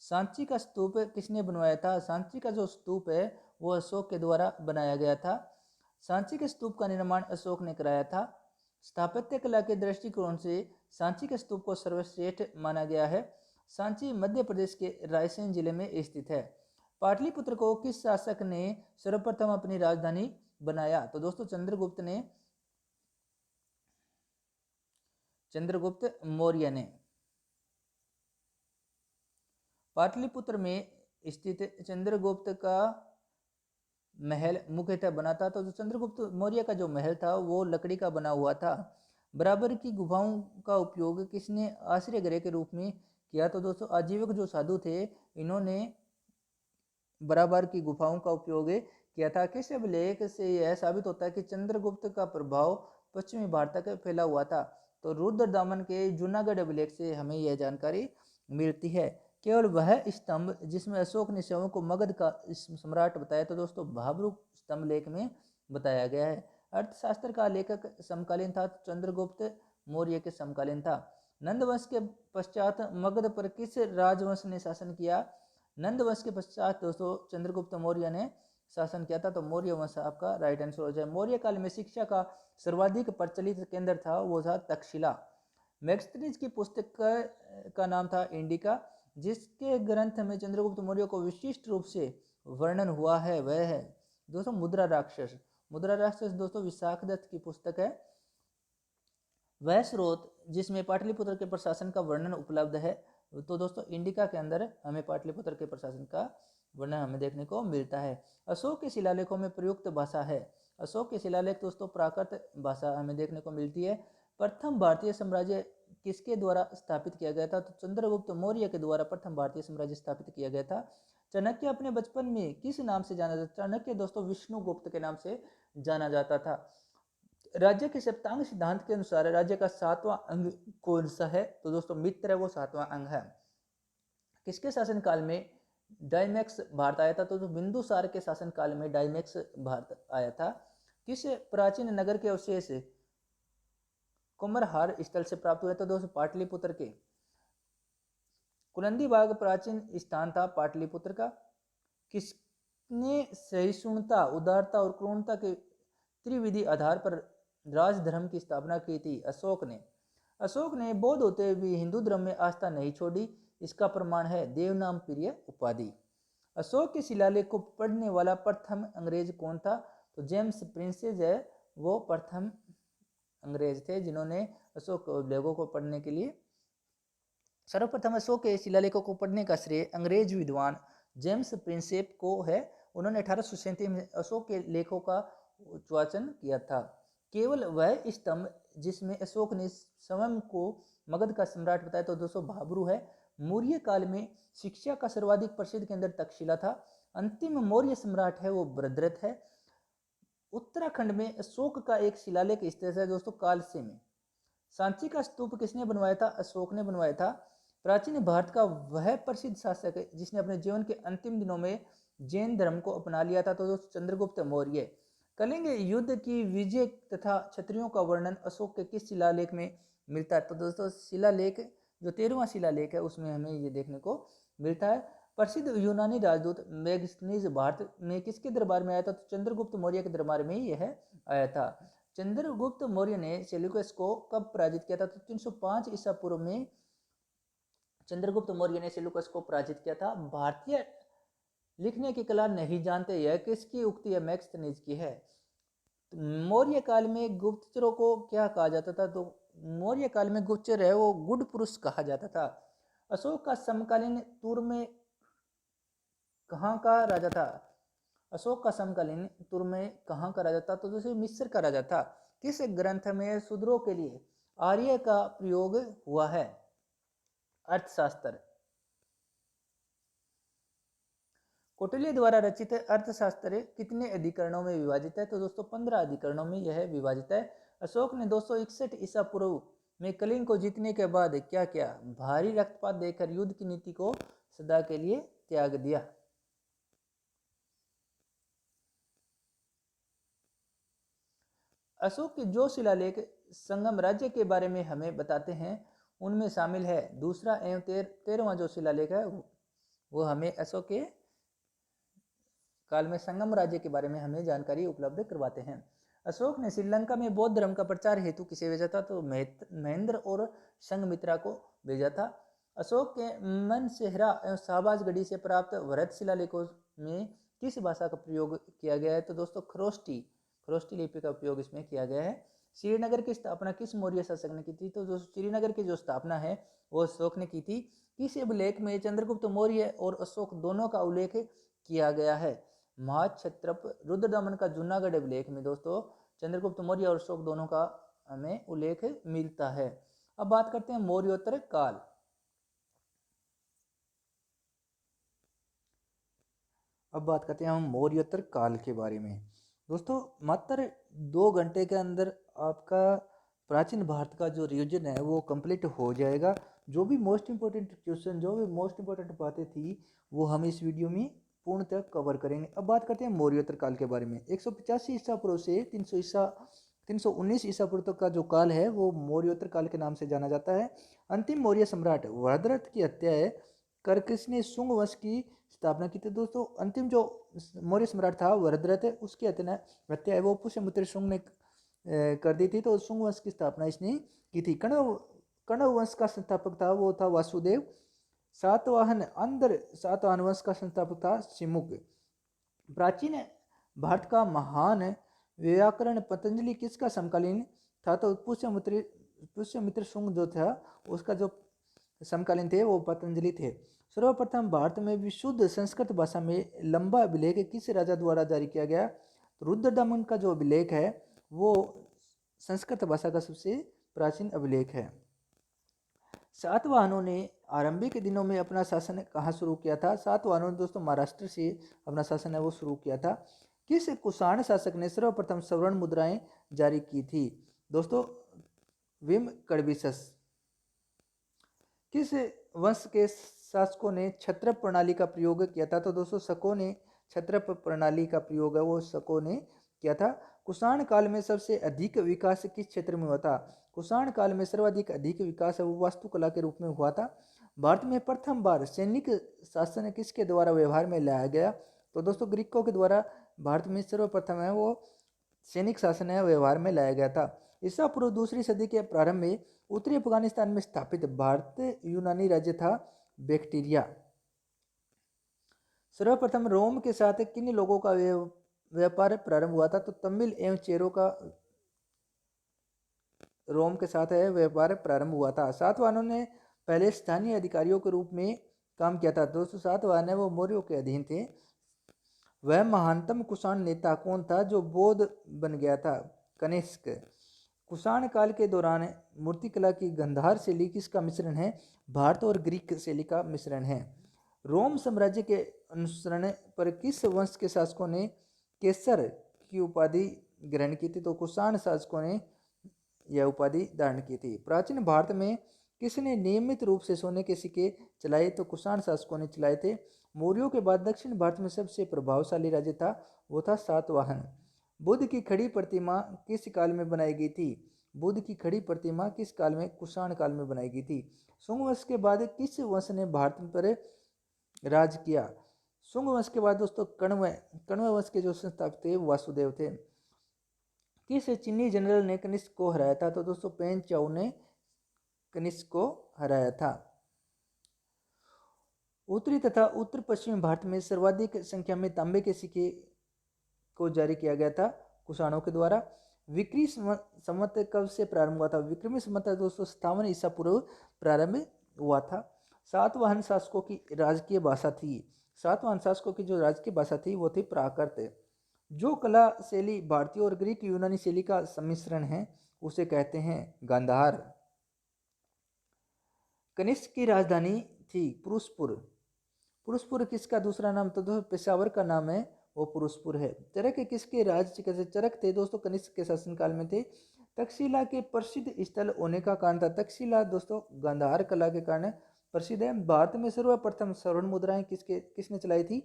S1: सांची का स्तूप किसने बनवाया था? सांची का जो स्तूप है वो अशोक के द्वारा बनाया गया था। सांची के स्तूप का निर्माण अशोक ने कराया था। स्थापत्य कला के दृष्टिकोण से सांची के स्तूप को सर्वश्रेष्ठ माना गया है। सांची मध्य प्रदेश के रायसेन जिले में स्थित है। पाटलिपुत्र को किस शासक ने सर्वप्रथम अपनी राजधानी बनाया? तो दोस्तों चंद्रगुप्त मौर्य ने। पाटलिपुत्र में स्थित चंद्रगुप्त का महल मुख्यतः बना था। तो जो चंद्रगुप्त मौर्य का जो महल था वो लकड़ी का बना हुआ था। बराबर की गुफाओं का उपयोग किसने आश्रय गृह के रूप में किया? तो दोस्तों आजीवक जो साधु थे इन्होंने बराबर की गुफाओं का उपयोग किया था। किस अभिलेख से यह साबित होता है कि चंद्रगुप्त का प्रभाव पश्चिमी भारत तक फैला हुआ था? तो रुद्रदामन के जूनागढ़ अभिलेख से हमें यह जानकारी मिलती है। केवल वह स्तंभ जिसमें अशोक ने शवों को मगध का सम्राट बताया तो दोस्तों भाब्रू स्तंभ लेख में बताया गया है। अर्थशास्त्र का लेखक समकालीन था, चंद्रगुप्त मौर्य के समकालीन था। नंदवंश के पश्चात मगध पर किस राजवंश ने शासन किया? नंदवंश के पश्चात दोस्तों चंद्रगुप्त मौर्य ने शासन किया था? तो मौर्य वंश आपका राइट आंसर हो जाए। मौर्य काल में शिक्षा का सर्वाधिक प्रचलित केंद्र था वो था तक्षशिला। मैगस्थनीज की पुस्तक का नाम था इंडिका। जिसके ग्रंथ में चंद्रगुप्त मौर्य को विशिष्ट रूप से वर्णन हुआ है वह है दोस्तों मुद्रा राक्षस। मुद्रा राक्षस दोस्तों विशाखदत्त की पुस्तक है। वह स्रोत जिसमें पाटलिपुत्र के प्रशासन का वर्णन उपलब्ध है। तो दोस्तों इंडिका के अंदर हमें पाटलिपुत्र के प्रशासन का वर्णन हमें देखने को मिलता है। अशोक के शिलालेखों में प्रयुक्त भाषा है। अशोक के शिलालेख दोस्तों प्राकृत भाषा हमें देखने को मिलती है। प्रथम भारतीय साम्राज्य किसके द्वारा स्थापित किया गया था? तो चंद्रगुप्त मौर्य के द्वारा प्रथम भारतीय साम्राज्य स्थापित किया गया था। चाणक्य अपने बचपन में किस नाम से जाना जाता? चाणक्य दोस्तों विष्णुगुप्त के नाम से जाना जाता था। राज्य के सप्तांग सिद्धांत के अनुसार राज्य का 7वां अंग कौन सा है? तो दोस्तों मित्र है वो 7वां अंग है। किसके शासनकाल में डायमैक्स भारत आया था? तो बिंदुसार के शासनकाल में डायमैक्स भारत आया था। किस प्राचीन नगर के अवशेष कुम्भरहार स्थल से प्राप्त हुए? तो दोस्तों पाटलिपुत्र के। कुलंदी बाग प्राचीन स्थान था पाटलिपुत्र का। किसने सहिष्णुता, उदारता और क्रूरता के त्रिविधि आधार पर राजधर्म की स्थापना की थी? अशोक ने। अशोक ने बौद्ध होते हुए भी हिंदू धर्म में आस्था नहीं छोड़ी। इसका प्रमाण है देवनाम प्रिय उपाधि। अशोक के शिलालेख को पढ़ने वाला प्रथम अंग्रेज कौन था? तो जेम्स प्रिंसेस है वो प्रथम अंग्रेज थे जिन्होंने अशोक लेखों को पढ़ने के लिए सर्वप्रथम अशोक के शिलालेखों को पढ़ने का श्रेय अंग्रेज विद्वान जेम्स प्रिंसेप को है। उन्होंने 1837 में अशोक के लेखों का वाचन किया था। केवल वह स्तंभ जिसमें अशोक ने स्वयं को मगध का सम्राट बताया तो दोस्तों भाबरू है। मौर्य काल में शिक्षा का सर्वाधिक प्रसिद्ध केंद्र तक्षशिला था। अंतिम मौर्य सम्राट है वो भद्रथ है। उत्तराखंड में अशोक का एक शिलालेख स्थित है दोस्तों कालसे में। सांची का स्तूप किसने बनवाया था? अशोक ने बनवाया था। प्राचीन भारत का वह प्रसिद्ध शासक है जिसने अपने जीवन के अंतिम दिनों में जैन धर्म को अपना लिया था तो दोस्तों चंद्रगुप्त मौर्य। कलिंग युद्ध की विजय तथा क्षत्रियों का वर्णन अशोक के किस शिलालेख में मिलता है? तो दोस्तों शिलालेख जो 13वां शिलालेख है उसमें हमें ये देखने को मिलता है। प्रसिद्ध यूनानी राजदूत मैगस्थनीज भारत में किसके दरबार में आया था? तो चंद्रगुप्त मौर्य के दरबार में यह आया था। चंद्रगुप्त मौर्य ने सेल्यूकस को कब पराजित किया था? तो 305 ईसा पूर्व में चंद्रगुप्त मौर्य ने सेल्यूकस को पराजित किया था। भारतीय लिखने की कला नहीं जानते, यह किसकी उक्ति है? मैगस्थनीज की है। मौर्य काल में गुप्तचरों को क्या कहा जाता था? तो मौर्य काल में गुप्तचर है वो गुड पुरुष कहा जाता था। अशोक का समकालीन तुर में कहाँ का राजा था? अशोक का समकालीन तुर में कहाँ का राजा था? तो दूसरे मिस्र का राजा था। किस ग्रंथ में शूद्रों के लिए आर्य का प्रयोग हुआ है? अर्थशास्त्र। कौटिल्य द्वारा रचित अर्थशास्त्र कितने अधिकरणों में विभाजित है? तो दोस्तों 15 अधिकरणों में यह विभाजित है। अशोक ने 261 ईसा पूर्व में कलिंग को जीतने के बाद क्या किया? भारी रक्तपात देकर युद्ध की नीति को सदा के लिए त्याग दिया। अशोक के जो शिलालेख संगम राज्य के बारे में हमें बताते हैं उनमें शामिल है दूसरा एवं 13वां जो शिलालेख है वो हमें अशोक के काल में संगम राज्य के बारे में हमें जानकारी उपलब्ध करवाते हैं। अशोक ने श्रीलंका में बौद्ध धर्म का प्रचार हेतु किसे भेजा था? तो महेंद्र और संघमित्रा को भेजा था। अशोक के मनसेहरा एवं शाहबाजगढ़ी से प्राप्त वृहत शिलालेखों में किस भाषा का प्रयोग किया गया है? तो दोस्तों खरोष्टी लिपि का उपयोग इसमें किया गया है। श्रीनगर की स्थापना किस मौर्य शासक ने की थी? तो दोस्तों श्रीनगर की जो स्थापना है वो अशोक ने की थी। किस अभिलेख में चंद्रगुप्त मौर्य और अशोक दोनों का उल्लेख किया गया है? महाक्षत्रप रुद्रदमन का जूनागढ़ अभिलेख में दोस्तों चंद्रगुप्त मौर्य और अशोक दोनों का हमें उल्लेख मिलता है। अब बात करते हैं मौर्योत्तर काल। अब बात करते हैं हम मौर्योत्तर काल के बारे में। दोस्तों मात्र 2 घंटे के अंदर आपका प्राचीन भारत का जो रिवीजन है वो कंप्लीट हो जाएगा। जो भी मोस्ट इंपॉर्टेंट क्वेश्चन, जो भी मोस्ट इंपॉर्टेंट बातें थी वो हम इस वीडियो में पूर्णतः कवर करेंगे। अब बात करते हैं मौर्योत्तर काल के बारे में। 185 ईसा पूर्व से 319 ईसा पूर्व तक का जो काल है वो मौर्योत्तर काल के नाम से जाना जाता है। अंतिम मौर्य सम्राट भद्रथ की हत्या है कर किसने शुंग वंश की स्थापना की थी दोस्तों? अंतिम जो मौर्य सम्राट था वरदरथ, उसकी हत्या है वो पुष्यमित्र शुंग ने कर दी थी। तो शुंग वंश की स्थापना इसने की थी। कण्व वंश का संस्थापक था वो था वासुदेव। सातवाहन वंश का संस्थापक था शिमुक। प्राचीन भारत का महान व्याकरण पतंजलि किसका समकालीन था? तो पुष्यमित्र शुंग जो था उसका जो समकालीन थे वो पतंजलि थे। सर्वप्रथम भारत में विशुद्ध संस्कृत भाषा में लंबा अभिलेख किस राजा द्वारा जारी किया गया? तो रुद्रदमन का जो अभिलेख है वो संस्कृत भाषा का सबसे प्राचीन अभिलेख है। सातवाहनों ने आरंभिक दिनों में अपना शासन कहाँ शुरू किया था? सातवाहनों ने दोस्तों महाराष्ट्र से अपना शासन है वो शुरू किया था। किस कुषाण शासक ने सर्वप्रथम स्वर्ण मुद्राएं जारी की थी? दोस्तों विम कड़बिसस। किस वंश के शासकों ने क्षत्रप प्रणाली का प्रयोग किया था? तो दोस्तों शकों ने क्षत्रप प्रणाली का प्रयोग है वो शकों ने किया था। कुषाण काल में सबसे अधिक विकास किस क्षेत्र में हुआ था? कुषाण काल में सर्वाधिक अधिक विकास है वो वास्तुकला के रूप में हुआ था। भारत में प्रथम बार सैनिक शासन किसके द्वारा व्यवहार में लाया गया? तो दोस्तों ग्रीकों के द्वारा भारत में सर्वप्रथम है वो सैनिक शासन है व्यवहार में लाया गया था। ईसा पूर्व दूसरी सदी के प्रारंभ में उत्तरी अफगानिस्तान में स्थापित भारतीय यूनानी राज्य था बैक्टीरिया। सर्वप्रथम रोम के साथ किन लोगों का व्यापार प्रारंभ हुआ था? तो तमिल एवं चेरों का रोम के साथ है व्यापार प्रारंभ हुआ था। सातवाहनों ने पहले स्थानीय अधिकारियों के रूप में काम किया था। दोस्तों सातवाहन है वो मौर्यों के अधीन थे। वह महानतम कुषाण नेता कौन था जो बौद्ध बन गया था? कनिष्क। कुषाण काल के दौरान मूर्तिकला की गंधार शैली किसका मिश्रण है? भारत और ग्रीक शैली का मिश्रण है। रोम साम्राज्य के अनुसरण पर किस वंश के शासकों ने केसर की उपाधि ग्रहण की थी? तो कुषाण शासकों ने यह उपाधि धारण की थी। प्राचीन भारत में किसने नियमित रूप से सोने के सिक्के चलाए? तो कुषाण शासकों ने चलाए थे। मौर्यों के बाद दक्षिण भारत में सबसे प्रभावशाली राज्य था वो था सातवाहन। बुद्ध की खड़ी प्रतिमा किस काल में बनाई गई थी? बुद्ध की खड़ी प्रतिमा किस काल में? कुषाण काल में बनाई गई थी। शुंग वंश के बाद किस वंश ने भारत पर राज किया? शुंग वंश के बाद दोस्तों कण्व वंश के जो संस्थापक थे वासुदेव थे। किस चीनी जनरल ने कनिष्क को हराया था? तो दोस्तों पेन चाउ ने कनिष्क को हराया था। उत्तरी तथा उत्तर पश्चिमी भारत में सर्वाधिक संख्या में तांबे के सिक्के को जारी किया गया था कुषाणों के द्वारा। विक्रमी संवत कब से प्रारंभ हुआ था? विक्रमी संवत 257 ईसा पूर्व प्रारंभ हुआ था। सातवाहन शासकों की राजकीय भाषा थी। सातवाहन शासकों की जो राजकीय भाषा थी वो थी प्राकृत। जो कला शैली भारतीय और ग्रीक यूनानी शैली का सम्मिश्रण है उसे कहते हैं गांधार। कनिष्क की राजधानी थी पुरुषपुर। पुरुषपुर किसका दूसरा नाम? तो दोस्तों पेशावर का नाम है वो पुरुषपुर है। चरक किसके राज्य के चरक थे दोस्तों? कनिष्क के शासनकाल में थे। तक्षशिला के प्रसिद्ध स्थल होने का कारण था। तक्षशिला दोस्तों गांधार कला के कारण प्रसिद्ध है। भारत में सर्वप्रथम स्वर्ण मुद्राएं किसने चलाई थी?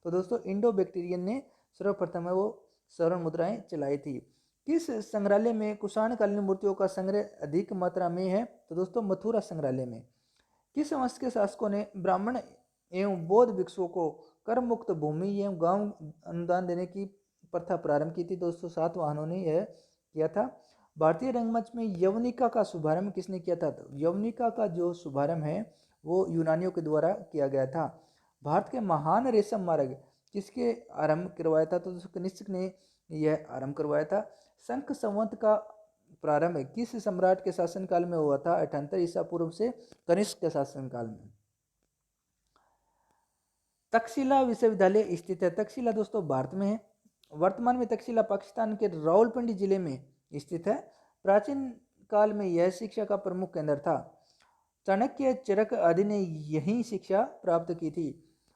S1: तो दोस्तों इंडो बैक्टीरियन ने सर्वप्रथम है वो स्वर्ण मुद्राएं चलाई थी। किस संग्रहालय में कुषाणकालीन मूर्तियों का संग्रह अधिक मात्रा में है? तो दोस्तों मथुरा संग्रहालय में। किस वंश के शासकों ने ब्राह्मण एवं बौद्ध भिक्षुओं को कर मुक्त भूमि एवं गांव अनुदान देने की प्रथा प्रारंभ की थी? दोस्तों सातवाहनों ने यह किया था। भारतीय रंगमंच में यवनिका का शुभारंभ किसने किया था? तो यवनिका का जो शुभारंभ है वो यूनानियों के द्वारा किया गया था। भारत के महान रेशम मार्ग किसके आरंभ करवाया था? तो कनिष्क ने यह आरंभ करवाया था। शंख संवत का प्रारंभ किस सम्राट के शासनकाल में हुआ था? 78 ईसा पूर्व से कनिष्क के शासनकाल में। तक्षशिला विश्वविद्यालय स्थित है। तक्षशिला दोस्तों भारत में है। वर्तमान में तक्षशिला पाकिस्तान के रावलपिंडी जिले में स्थित है। प्राचीन काल में यह शिक्षा का प्रमुख केंद्र था। चाणक्य चरक आदि ने यही शिक्षा प्राप्त की थी।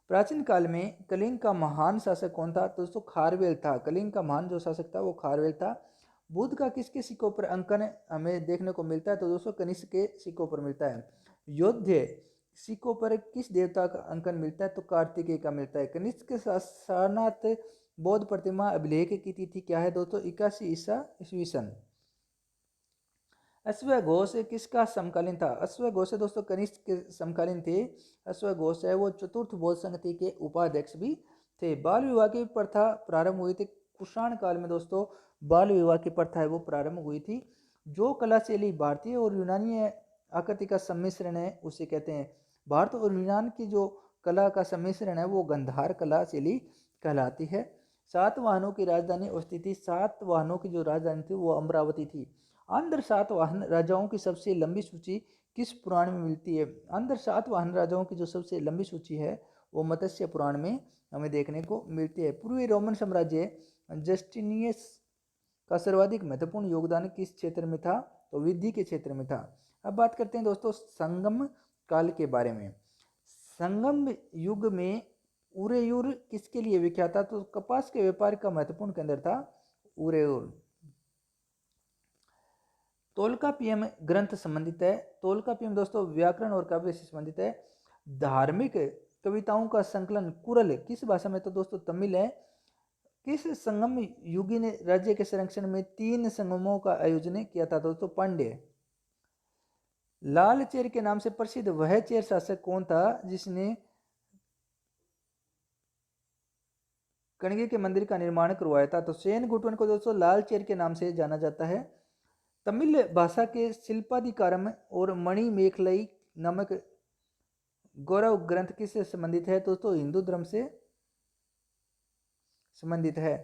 S1: प्राचीन काल में कलिंग का महान शासक कौन था? तो दोस्तों खारवेल था। कलिंग का महान जो शासक था वो खारवेल था। बुद्ध का किसके सिक्कों पर अंकन हमें देखने को मिलता है? तो दोस्तों कनिष्क के सिक्कों पर मिलता है। योध्य सिक्कों पर किस देवता का अंकन मिलता है? तो कार्तिकेय का मिलता है। कनिष्क के सारनाथ बौद्ध प्रतिमा अभिलेख की तिथि क्या है दोस्तों? 81 ईसा ईस्वी सन। अश्वघोष किसका समकालीन था? अश्वघोष दोस्तों कनिष्क के समकालीन थे। अश्वघोष है वो चतुर्थ बौद्ध संगति के उपाध्यक्ष भी थे। बाल विवाह की प्रथा प्रारंभ हुई थी कुषाण काल में दोस्तों। बाल विवाह की प्रथा है वो प्रारंभ हुई थी। जो कला शैली भारतीय और यूनानी आकृति का सम्मिश्रण है उसे कहते हैं। भारत और यूनान की जो कला का सम्मिश्रण है वो गंधार कला शैली कहलाती है। सातवाहनों की राजधानी अवस्थित थी। सातवाहनों की जो राजधानी थी वो अमरावती थी। अंदर सातवाहन राजाओं की सबसे लंबी सूची किस पुराण में मिलती है? अंदर सातवाहन राजाओं की जो सबसे लंबी सूची है वो मत्स्य पुराण में हमें देखने को मिलती है। पूर्वी रोमन साम्राज्य जस्टिनियस का सर्वाधिक महत्वपूर्ण योगदान किस क्षेत्र में था? तो विधि के क्षेत्र में था। अब बात करते हैं दोस्तों संगम काल के बारे में। संगम युग में उरेयूर किसके लिए विख्यात था? तो कपास के व्यापार का महत्वपूर्ण केंद्र था उरेयूर। तोल्कापियम ग्रंथ संबंधित है। तोल्कापियम दोस्तों व्याकरण और काव्य से संबंधित है। धार्मिक कविताओं का संकलन कुरल किस भाषा में? तो दोस्तों तमिल है। किस संगम युगी ने राज्य के संरक्षण में 3 संगमों का आयोजन किया था? दोस्तों पांड्य। लाल चेर के नाम से प्रसिद्ध वह चेर शासक कौन था जिसने कणगे के मंदिर का निर्माण करवाया था? तो सेन गुटवन को दोस्तों लाल चेर के नाम से जाना जाता है। तमिल भाषा के शिल्पाधिकारम और मणि मेखलई नामक गौरव ग्रंथ किससे संबंधित है? दोस्तों हिंदू धर्म से संबंधित है।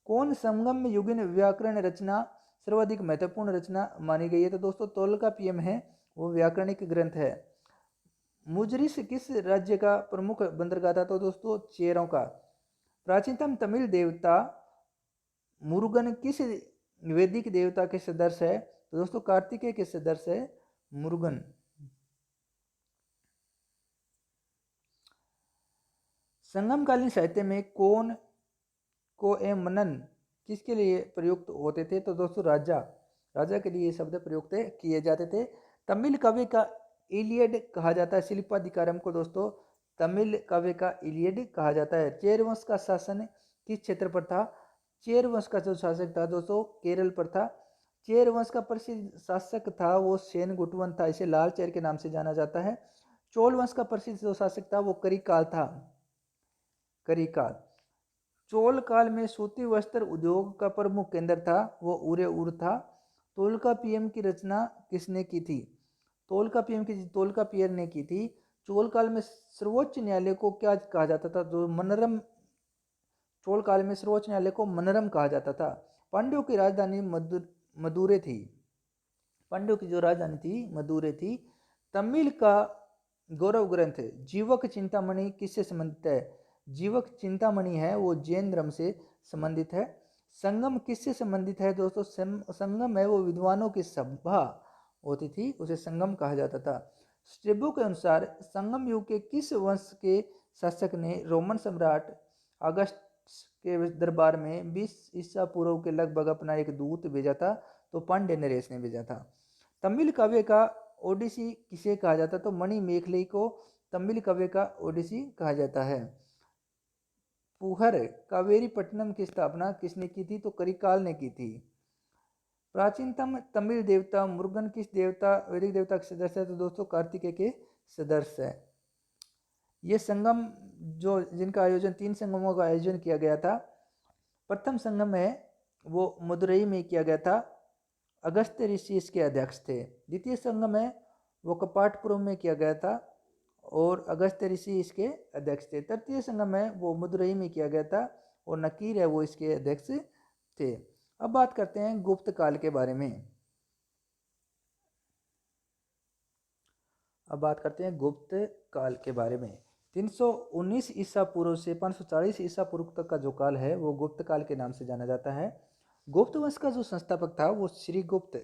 S1: कौन संगम युगीन व्याकरण रचना सर्वाधिक महत्वपूर्ण रचना मानी गई है? तो दोस्तों तोल्कापियम है वो व्याकरणिक ग्रंथ है। मुजरिस किस राज्य का प्रमुख बंदरगाह था? तो दोस्तों चेरों का। प्राचीनतम तमिल देवता मुरुगन किस वैदिक देवता के सदृश है? तो दोस्तों कार्तिकेय के सदृश है मुरुगन। संगमकालीन साहित्य में कौन को एवं मनन किसके लिए प्रयुक्त होते थे? तो दोस्तों राजा के लिए ये शब्द प्रयुक्त किए जाते थे। तमिल काव्य का इलियड कहा जाता है शिल्पाधिकारम को दोस्तों तमिल काव्य का इलियड कहा जाता है। चेर वंश का शासन किस क्षेत्र पर था? चेर वंश का जो शासक था दोस्तों केरल पर था। चेर वंश का प्रसिद्ध शासक था वो सेन गुटवन था। इसे लाल चेर के नाम से जाना जाता है। चोल वंश का प्रसिद्ध जो शासक था वो करिकाल था। करिकाल। चोल काल में सूती वस्त्र उद्योग का प्रमुख केंद्र था वो उरेऊर था। तोल्कापियम की रचना किसने की थी? तोल्कापियर ने की थी। चोल काल में सर्वोच्च न्यायालय को क्या कहा जाता था? जो मनरम चोल काल में सर्वोच्च न्यायालय को मनरम कहा जाता था। पांड्यों की राजधानी मदुरै थी। पांड्यों की जो राजधानी थी मदुरै थी। तमिल का गौरव ग्रंथ जीवक चिंतामणि किससे संबंधित है? जीवक चिंतामणि है वो जैन धर्म से संबंधित है। संगम किससे संबंधित है दोस्तों? संगम है वो विद्वानों की सभा होती थी उसे संगम कहा जाता था। स्ट्रेबो के अनुसार संगम युग के किस वंश के शासक ने रोमन सम्राट अगस्टस के दरबार में 20 ईसा पूर्व के लगभग अपना एक दूत भेजा था? तो पांड्य नरेश ने भेजा था। तमिल काव्य का ओडिसी किसे कहा जाता? तो मणि मेखलई को तमिल काव्य का ओडिसी कहा जाता है। पुहर कावेरी पट्टनम की स्थापना किसने की थी? तो करिकाल ने की थी। प्राचीनतम तमिल देवता मुरुगन किस देवता वैदिक देवता के सदस्य है? तो दोस्तों कार्तिकेय के सदस्य है। ये संगम जो जिनका आयोजन 3 संगमों का आयोजन किया गया था। प्रथम संगम है वो मदुरई में किया गया था। अगस्त्य ऋषि इसके अध्यक्ष थे। द्वितीय संगम है वो कपाटपुरम में किया गया था और अगस्त्य ऋषि इसके अध्यक्ष थे। तृतीय संगम है वो मदुरई में किया गया था और नकीर है वो इसके अध्यक्ष थे। अब बात करते हैं गुप्त काल के बारे में। अब बात करते हैं गुप्त काल के बारे में। 319 ईसा पूर्व से 540 ईसा पूर्व तक का जो काल है वो गुप्त काल के नाम से जाना जाता है। गुप्त वंश का जो संस्थापक था वो श्रीगुप्त।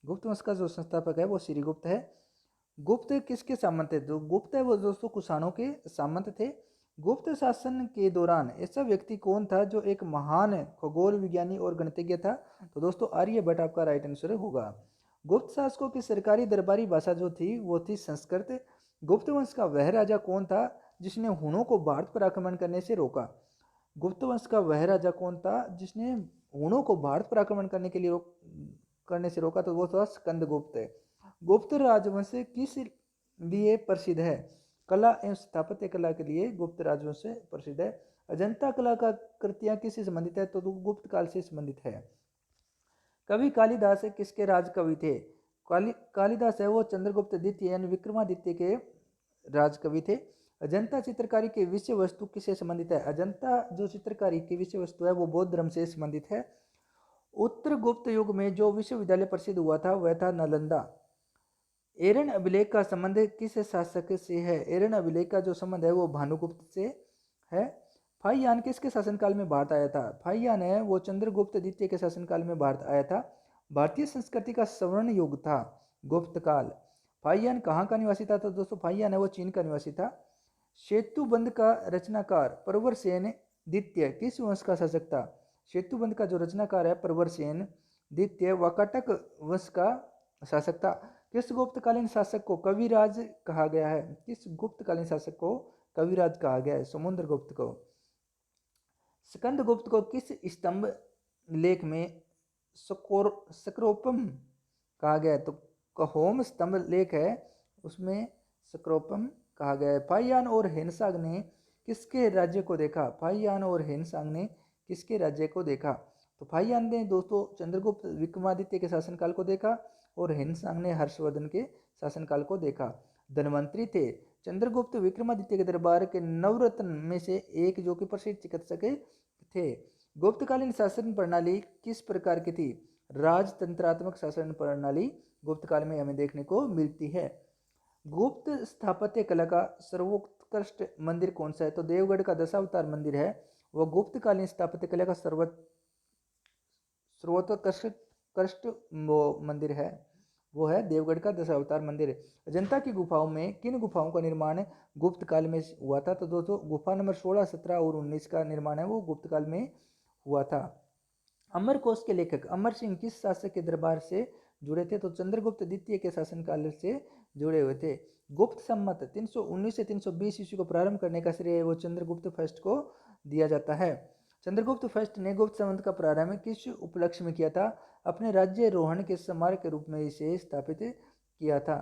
S1: गुप्त वंश का जो संस्थापक है वो श्रीगुप्त है। गुप्त किसके सामंत थे? तो गुप्त है वो दोस्तों कुषाणों के सामंत थे। गुप्त शासन के दौरान ऐसा व्यक्ति कौन था जो एक महान खगोल विज्ञानी और गणितज्ञ था? तो दोस्तों आर्यभट्ट आपका राइट आंसर होगा। गुप्त शासकों की सरकारी दरबारी भाषा जो थी वो थी संस्कृत। गुप्त वंश का वह राजा कौन था जिसने हुनों को भारत पर आक्रमण करने से रोका? गुप्त वंश का वह राजा कौन था जिसने हुनों को भारत पर आक्रमण करने के लिए करने से रोका, तो वो था स्कंदगुप्त। गुप्त राजवंश किस लिए प्रसिद्ध है? कला एवं स्थापत्य कला के लिए गुप्त राजवंश प्रसिद्ध है। अजंता कला का कृतियां किससे संबंधित है? तो गुप्त काल से संबंधित है। कवि कालिदास किसके राज कवि थे? कालिदास है वो चंद्रगुप्त द्वितीय यानी विक्रमादित्य के राज कवि थे। अजंता चित्रकारी की विषय वस्तु किससे संबंधित है? अजंता जो चित्रकारी की विषय वस्तु है वो बौद्ध धर्म से संबंधित है। उत्तर गुप्त युग में जो विश्वविद्यालय प्रसिद्ध हुआ था वह था नालंदा। एरन अभिलेख का संबंध किस शासक से है? एरन अभिलेख का जो संबंध है वो भानुगुप्त से है। फाहियान किसके शासनकाल में भारत आया था? फाहियान है वो चंद्रगुप्त द्वितीय के शासनकाल में भारत आया था। भारतीय संस्कृति का स्वर्ण युग था गुप्त काल। फाहियान कहाँ का निवासी था? तो दोस्तों फाहियान है वो चीन का निवासी था। सेतुबंध का रचनाकार प्रवरसेन द्वितीय किस वंश का शासक था? सेतुबंध का जो रचनाकार है प्रवरसेन द्वितीय वाकाटक वंश का शासक था। किस गुप्तकालीन शासक को कविराज कहा गया है? किस गुप्तकालीन शासक को कविराज कहा गया है? समुद्रगुप्त को। स्कंदगुप्त को किस स्तंभ लेख में सक्रोपम कहा गया है? तो कहोम स्तंभ लेख है उसमें सक्रोपम कहा गया है। फाहियान और हेनसांग ने किसके राज्य को देखा? फाहियान और हेनसांग ने किसके राज्य को देखा? तो फाहियान ने दोस्तों चंद्रगुप्त विक्रमादित्य के शासनकाल को देखा और हेनसांग ने हर्षवर्धन के शासनकाल को देखा। धनवंतरी थे। चंद्रगुप्त विक्रमादित्य के दरबार के नवरत्न में से एक जो कि प्रसिद्ध चिकित्सक थे। गुप्तकालीन शासन प्रणाली किस प्रकार की थी? राजतंत्रात्मक शासन प्रणाली गुप्त काल में हमें देखने को मिलती है। गुप्त स्थापत्य कला का सर्वोत्कृष्ट मंदिर कौन सा है? तो देवगढ़ का दशावतार मंदिर है वह गुप्तकालीन स्थापत्य कला का सर्वोत्कृष्ट मंदिर है, वो है देवगढ़ का दशावतार मंदिर। अजंता की गुफाओं में किन गुफाओं का निर्माण गुप्त काल में हुआ था? तो दोस्तों गुफा नंबर 16, 17 और 19 का निर्माण है वो गुप्त काल में हुआ था। अमरकोश के लेखक अमर सिंह किस शासक के दरबार से जुड़े थे? तो चंद्रगुप्त द्वितीय के शासनकाल से जुड़े हुए थे। गुप्त संमत 319 से 320 ईस्वी को प्रारंभ करने का श्रेय वो चंद्रगुप्त फर्स्ट को दिया जाता है। चंद्रगुप्त फर्स्ट ने गुप्त संवत का प्रारंभ किस उपलक्ष्य में किया था? अपने राज्य रोहण के स्मारक के रूप में इसे स्थापित किया था।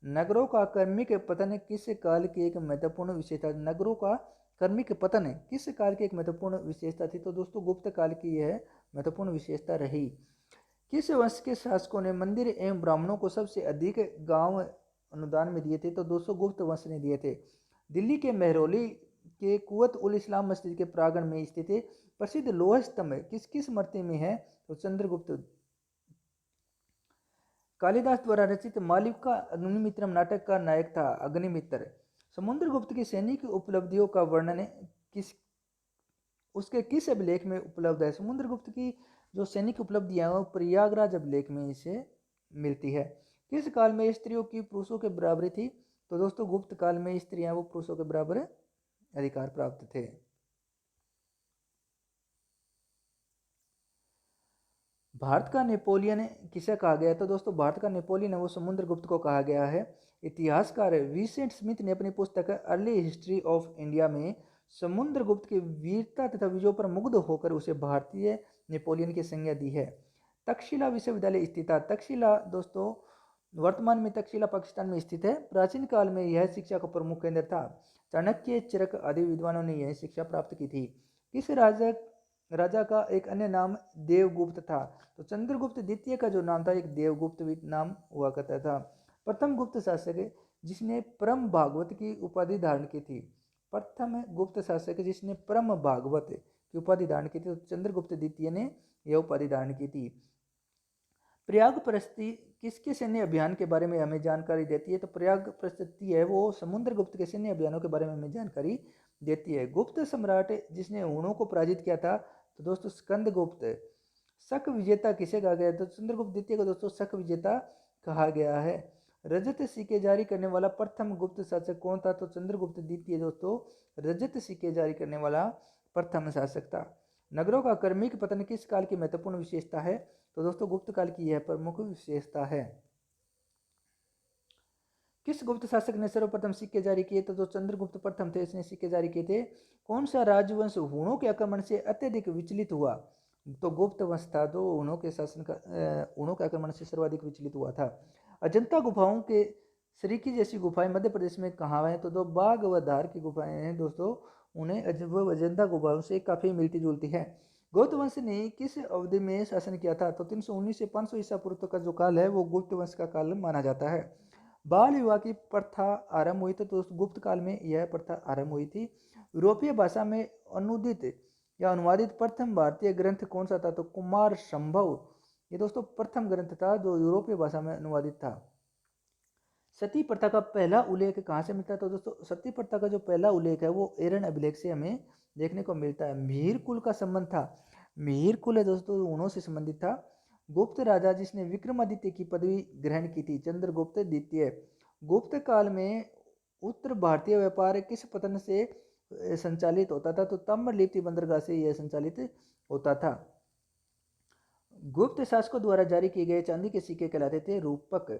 S1: नगरों का कर्मिक पतन किस काल की एक महत्वपूर्ण विशेषता? नगरों का कर्मिक पतन किस काल की एक महत्वपूर्ण विशेषता थी? तो दोस्तों गुप्त काल की यह महत्वपूर्ण विशेषता रही। किस वंश के शासकों ने मंदिर एवं ब्राह्मणों को सबसे अधिक गांव अनुदान में दिए थे? तो 200 गुप्त वंश ने दिए थे। दिल्ली के मेहरौली के कुवत उल इस्लाम मस्जिद के प्रांगण में स्थित प्रसिद्ध लोह स्तंभ किस किस मूर्ति में है? तो चंद्रगुप्त। कालिदास द्वारा रचित मालविका अग्निमित्रम नाटक का नायक था अग्निमित्र। समुद्रगुप्त की सैनिक उपलब्धियों का वर्णन किस उसके किस अभिलेख में उपलब्ध है? समुद्रगुप्त की जो सैनिक उपलब्धियां वो प्रयागराज अभिलेख में इसे मिलती है। किस काल में स्त्रियों की पुरुषों के बराबरी थी? तो दोस्तों गुप्त काल में स्त्रियां वो पुरुषों के बराबर अधिकार प्राप्त थे। भारत का नेपोलियन किसे कहा गया है? तो दोस्तों भारत का नेपोलियन है वो समुद्रगुप्त को कहा गया है। इतिहासकार विंसेंट स्मिथ ने अपनी पुस्तक अर्ली हिस्ट्री ऑफ इंडिया में समुद्रगुप्त की वीरता तथा विजयों पर मुग्ध होकर उसे भारतीय नेपोलियन की संज्ञा दी है। तक्षशिला विश्वविद्यालय स्थित था। तक्षशिला दोस्तों वर्तमान में तक्षशिला पाकिस्तान में स्थित है। प्राचीन काल में यह शिक्षा का प्रमुख केंद्र था। चाणक्य, चरक आदि विद्वानों ने यह शिक्षा प्राप्त की थी। किस राजा का एक अन्य नाम देवगुप्त था? तो चंद्रगुप्त द्वितीय का जो नाम था एक देवगुप्त नाम हुआ करता था। प्रथम गुप्त शासक जिसने परम भागवत की उपाधि धारण की थी। प्रथम गुप्त शासक जिसने परम भागवत की उपाधि धारण की थी, तो चंद्रगुप्त द्वितीय ने यह उपाधि धारण की थी। प्रयाग प्रस्ती किसके सैन्य अभियान के बारे में हमें जानकारी देती है? तो प्रयाग प्रस्ती है वो समुद्रगुप्त के सैन्य अभियानों के बारे में हमें जानकारी देती है। गुप्त सम्राट जिसने हुणों को पराजित किया था, तो दोस्तों स्कंदगुप्त। शक विजेता किसे कहा गया? तो चंद्रगुप्त द्वितीय को दोस्तों शक विजेता कहा गया है। रजत सिक्के जारी करने वाला प्रथम गुप्त शासक कौन था? तो चंद्रगुप्त द्वितीय दोस्तों रजत सिक्के जारी करने वाला प्रथम शासक था। नगरों का क्रमिक पतन किस काल की महत्वपूर्ण विशेषता है? तो दोस्तों गुप्त काल की यह प्रमुख विशेषता है। किस गुप्त शासक ने सर्वप्रथम सिक्के जारी किए? तो जो चंद्रगुप्त प्रथम थे इसने सिक्के जारी किए थे। कौन सा राजवंश हुणों के आक्रमण से अत्यधिक विचलित हुआ? तो गुप्त वंश था जो उन्हों के शासन का उन्हों के आक्रमण से सर्वाधिक विचलित हुआ था। अजंता गुफाओं के सरीकी जैसी गुफाएं मध्य प्रदेश में कहाँ हैं? तो दो बाघ व धार की गुफाएं हैं दोस्तों, उन्हें वो अजंता गुफाओं से काफ़ी मिलती जुलती है। गुप्त वंश ने किस अवधि में शासन किया था? तो 319 से 500 ईसा पूर्व तक का जो काल है वो गुप्त वंश का काल माना जाता है। बाल विवाह की प्रथा आरंभ हुई तो गुप्त काल में यह प्रथा आरंभ हुई थी। यूरोपीय भाषा में अनुदित या अनुवादित प्रथम भारतीय ग्रंथ कौन सा था? तो कुमार संभव, ये दोस्तों प्रथम ग्रंथ था जो यूरोपीय भाषा में अनुवादित था। सती प्रथा का पहला उल्लेख कहाँ से मिलता है? तो दोस्तों सती प्रथा का जो पहला उल्लेख है वो एरन अभिलेख से हमें देखने को मिलता है। मिहिर कुल का संबंध था, मिहिर कुल है दोस्तों उन्हों से संबंधित था। गुप्त राजा जिसने विक्रमादित्य की पदवी ग्रहण की थी, चंद्रगुप्त द्वितीय। गुप्त काल में उत्तर भारतीय व्यापार किस पतन से संचालित होता था? तो ताम्रलिप्ति बंदरगाह से यह संचालित होता था। गुप्त शासकों द्वारा जारी किए गए चांदी के सिक्के कहलाते थे रूपक।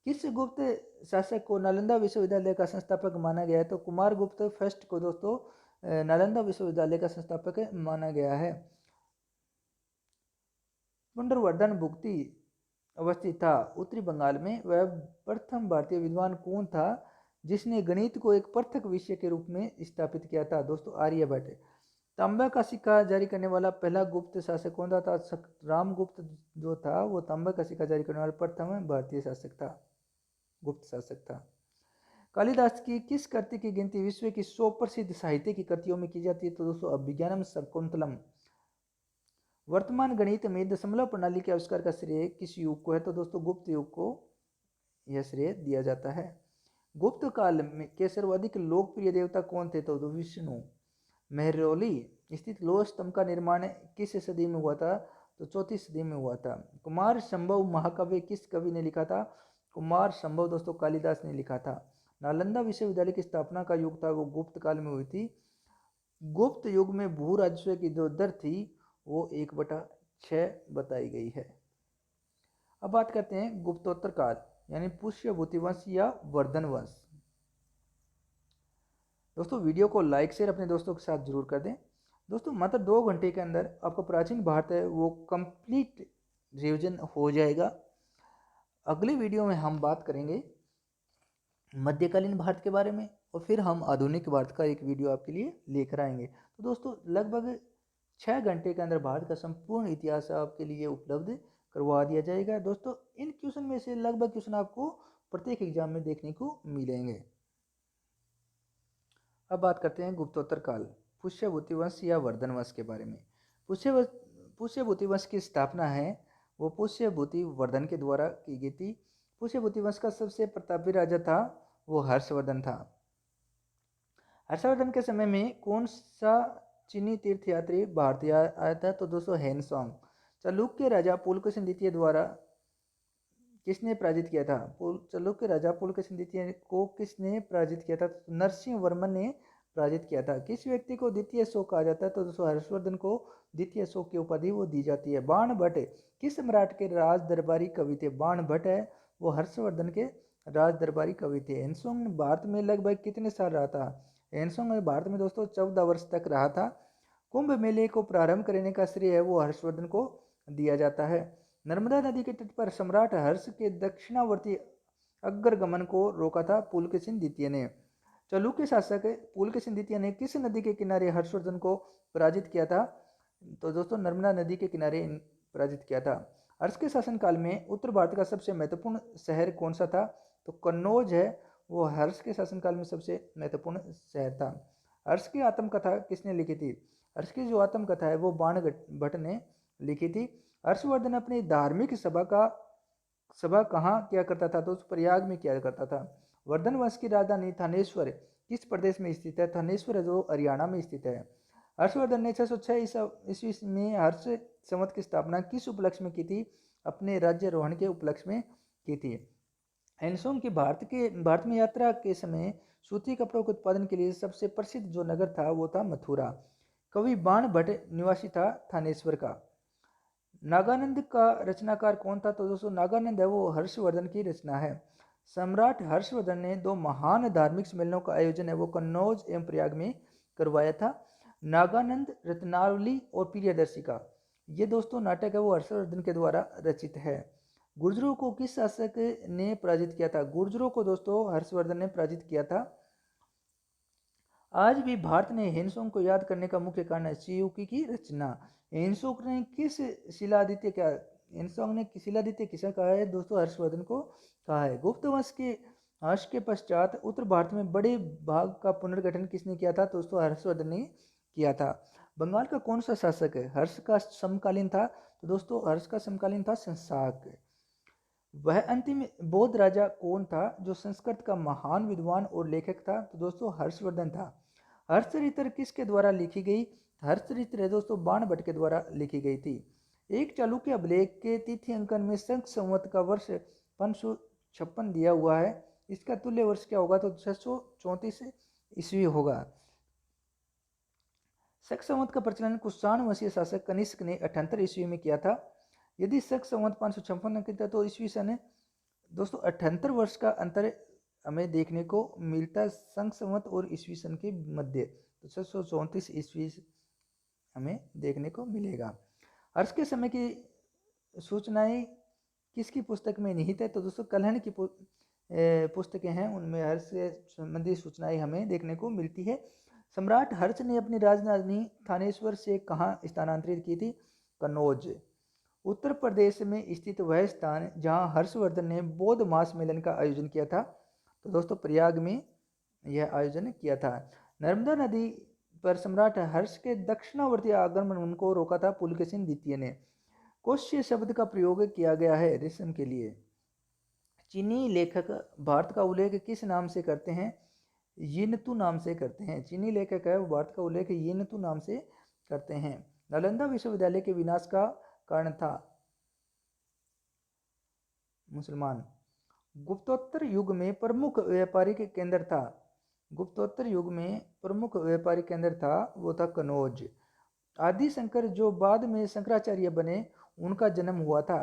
S1: किस गुप्त शासक को नालंदा विश्वविद्यालय का संस्थापक माना गया है? तो कुमार गुप्त फर्स्ट को दोस्तों नालंदा विश्वविद्यालय का संस्थापक माना गया है। पुंडरवर्धन भुक्ति अवस्थित था उत्तरी बंगाल में। वह प्रथम भारतीय विद्वान कौन था जिसने गणित को एक पृथक विषय के रूप में स्थापित किया था? दोस्तों आर्यभट्ट। तांबा का सिक्का जारी करने वाला पहला गुप्त शासक कौन था? रामगुप्त जो था वो तांबा का सिक्का जारी करने वाला प्रथम भारतीय शासक था, गुप्त शासक था। कालिदास की किस कृति की गिनती विश्व की 100 प्रसिद्ध साहित्य की कृतियों में की जाती है? तो दोस्तों अभिज्ञानम शकुंतलम। वर्तमान गणित में दशमलव प्रणाली के आविष्कार का श्रेय किस युग को है? तो दोस्तों गुप्त युग को यह श्रेय दिया जाता है। गुप्त काल में के सर्वाधिक लोकप्रिय देवता कौन थे? तो विष्णु। मेहरौली स्थित लोह स्तंभ का निर्माण किस सदी में हुआ था? तो 4वीं सदी में हुआ था। कुमार संभव महाकाव्य किस कवि ने लिखा था? कुमार संभव दोस्तों कालिदास ने लिखा था। नालंदा विश्वविद्यालय की स्थापना का युग था वो गुप्त काल में हुई थी। गुप्त युग में भू राजस्व की जो दर थी वो 1/6 बताई गई है। अब बात करते हैं गुप्तोत्तर काल यानी पुष्यभूति वंश या वर्धन वंश। दोस्तों वीडियो को लाइक शेयर अपने दोस्तों के साथ जरूर कर दें। दोस्तों मात्र 2 घंटे के अंदर आपका प्राचीन भारत है वो कंप्लीट रिवीजन हो जाएगा। अगले वीडियो में हम बात करेंगे मध्यकालीन भारत के बारे में और फिर हम आधुनिक भारत का एक वीडियो आपके लिए लेकर आएंगे। तो दोस्तों लगभग 6 घंटे के अंदर भारत का संपूर्ण इतिहास आपके लिए उपलब्ध करवा दिया जाएगा। दोस्तों इन क्वेश्चन में से लगभग क्वेश्चन आपको प्रत्येक एग्जाम में देखने को मिलेंगे। अब बात करते हैं गुप्तोत्तर काल पुष्यभूति वंश या वर्धन वंश के बारे में। पुष्यभूति वंश की स्थापना है वो पुष्यभूति वर्धन के द्वारा की गई थी। पुष्यभूति वंश का सबसे प्रतापी राजा था वो हर्षवर्धन था। हर्षवर्धन के समय में कौन सा चीनी तीर्थयात्री भारत आया था? तो दोस्तों हेनसोंग। चालुक्य राजा पुलकेशिन द्वितीय द्वारा किसने पराजित किया था? चालुक्य राजा पुलकेशिन द्वितीय को किसने पराजित किया था? तो नरसिंह वर्मन ने पराजित किया था। किस व्यक्ति को द्वितीय अशोक कहा जाता है? तो दोस्तों हर्षवर्धन को द्वितीय अशोक की उपाधि वो दी जाती है। बाण भट्ट किस सम्राट के राज दरबारी कवि थे? बाण भट्ट है वो हर्षवर्धन के राज दरबारी कवि थे। हेनसोंग भारत में लगभग कितने साल रहा था? हेनसोंग भारत में दोस्तों 14 वर्ष तक रहा था। कुंभ मेले को प्रारंभ करने का श्रेय है वो हर्षवर्धन को दिया जाता है। नर्मदा नदी के तट पर सम्राट हर्ष के दक्षिणावर्ती अग्रगमन को रोका था पुलकेशिन द्वितीय ने। चालुक्य शासक पुलकेशिन द्वितीय ने किस नदी के किनारे हर्षवर्धन को पराजित किया था? तो दोस्तों नर्मदा नदी के किनारे पराजित किया था। हर्ष के शासनकाल में उत्तर भारत का सबसे महत्वपूर्ण शहर कौन सा था? तो कन्नौज है वो हर्ष के शासनकाल में सबसे महत्वपूर्ण शहर था। हर्ष की आत्मकथा किसने लिखी थी? हर्ष की जो आत्मकथा है वो बाण भट्ट ने लिखी थी। हर्षवर्धन अपनी धार्मिक सभा कहाँ किया करता था? तो प्रयाग में किया करता था। वर्धन वंश की राजधानी थानेश्वर किस प्रदेश में स्थित है? थानेश्वर जो हरियाणा में स्थित है। हर्षवर्धन ने 606 ईस्वी में हर्ष संवत की स्थापना किस उपलक्ष्य में की थी? अपने राज्यारोहण के उपलक्ष्य में की थी। हेनसोंग की भारत में यात्रा के समय सूती कपड़ों के उत्पादन के लिए सबसे प्रसिद्ध जो नगर था वो था मथुरा। कवि बाण भट्ट निवासी था थानेश्वर का। नागानंद का रचनाकार कौन था? तो दोस्तों नागानंद है वो हर्षवर्धन की रचना है। सम्राट हर्षवर्धन ने 2 महान धार्मिक सम्मेलनों का आयोजन है वो कन्नौज एवं प्रयाग में करवाया था। नागानंद रत्नावली और प्रियदर्शिका ये दोस्तों नाटक है वो हर्षवर्धन के द्वारा रचित है। गुर्जरों को किस शासक ने पराजित किया था? गुर्जरों को दोस्तों हर्षवर्धन ने पराजित किया था। आज भी भारत ने हिंसोंग को याद करने का मुख्य कारण है शिवयुगी की रचना। हिंसोंग ने किस शिलादित्य क्या हिंसोंग ने शिलादित्य किसे कहा है? दोस्तों हर्षवर्धन को कहा है। गुप्त वंश के हर्ष के पश्चात उत्तर भारत में बड़े भाग का पुनर्गठन किसने किया था? दोस्तों हर्षवर्धन ने किया था। बंगाल का कौन सा शासक है हर्ष का समकालीन था? तो दोस्तों हर्ष का समकालीन था शशांक। वह अंतिम बौद्ध राजा कौन था जो संस्कृत का महान विद्वान और लेखक था? तो दोस्तों हर्षवर्धन था। हर्षचरित्र किसके द्वारा लिखी गई? हर्षचरित्र दोस्तों बाणभट्ट के द्वारा लिखी गई थी। एक चालुक्य अभिलेख के तिथि अंकन में शक संवत का वर्ष 556 दिया हुआ है। इसका तुल्य वर्ष क्या होगा? तो 634 ईस्वी होगा। शक संवत का प्रचलन कुषाण वंशीय शासक कनिष्क ने 78 ईस्वी में किया था। यदि शक संवत 556 किया तो ईस्वी सन दोस्तों 78 वर्ष का अंतर हमें देखने को मिलता संघ संवत और ईस्वी सन के मध्य। तो 634 ईस्वी हमें देखने को मिलेगा। हर्ष के समय की सूचनाएं किसकी पुस्तक में निहित है? तो दोस्तों कल्हण की पुस्तकें हैं, उनमें हर्ष से संबंधित सूचनाएं हमें देखने को मिलती है। सम्राट हर्ष ने अपनी राजधानी थानेश्वर से कहाँ स्थानांतरित की थी? कन्नौज। उत्तर प्रदेश में स्थित वह स्थान जहां हर्षवर्धन ने बौद्ध महासम्मेलन का आयोजन किया था? तो दोस्तों प्रयाग में यह आयोजन किया था। नर्मदा नदी पर सम्राट हर्ष के दक्षिणावर्ती आगमन को रोका था पुलकेशिन द्वितीय ने। कोश्य शब्द का प्रयोग किया गया है रेशम के लिए। चीनी लेखक भारत का उल्लेख किस नाम से करते हैं? यिनतु नाम से करते हैं। चीनी लेखक है वो भारत का उल्लेख यिनतु नाम से करते हैं। नालंदा विश्वविद्यालय के विनाश का कारण था मुसलमान। गुप्तोत्तर युग में प्रमुख व्यापारिक केंद्र था। गुप्तोत्तर युग में प्रमुख व्यापारिक केंद्र था वो था कनौज। आदि शंकर जो बाद में शंकराचार्य बने उनका जन्म हुआ था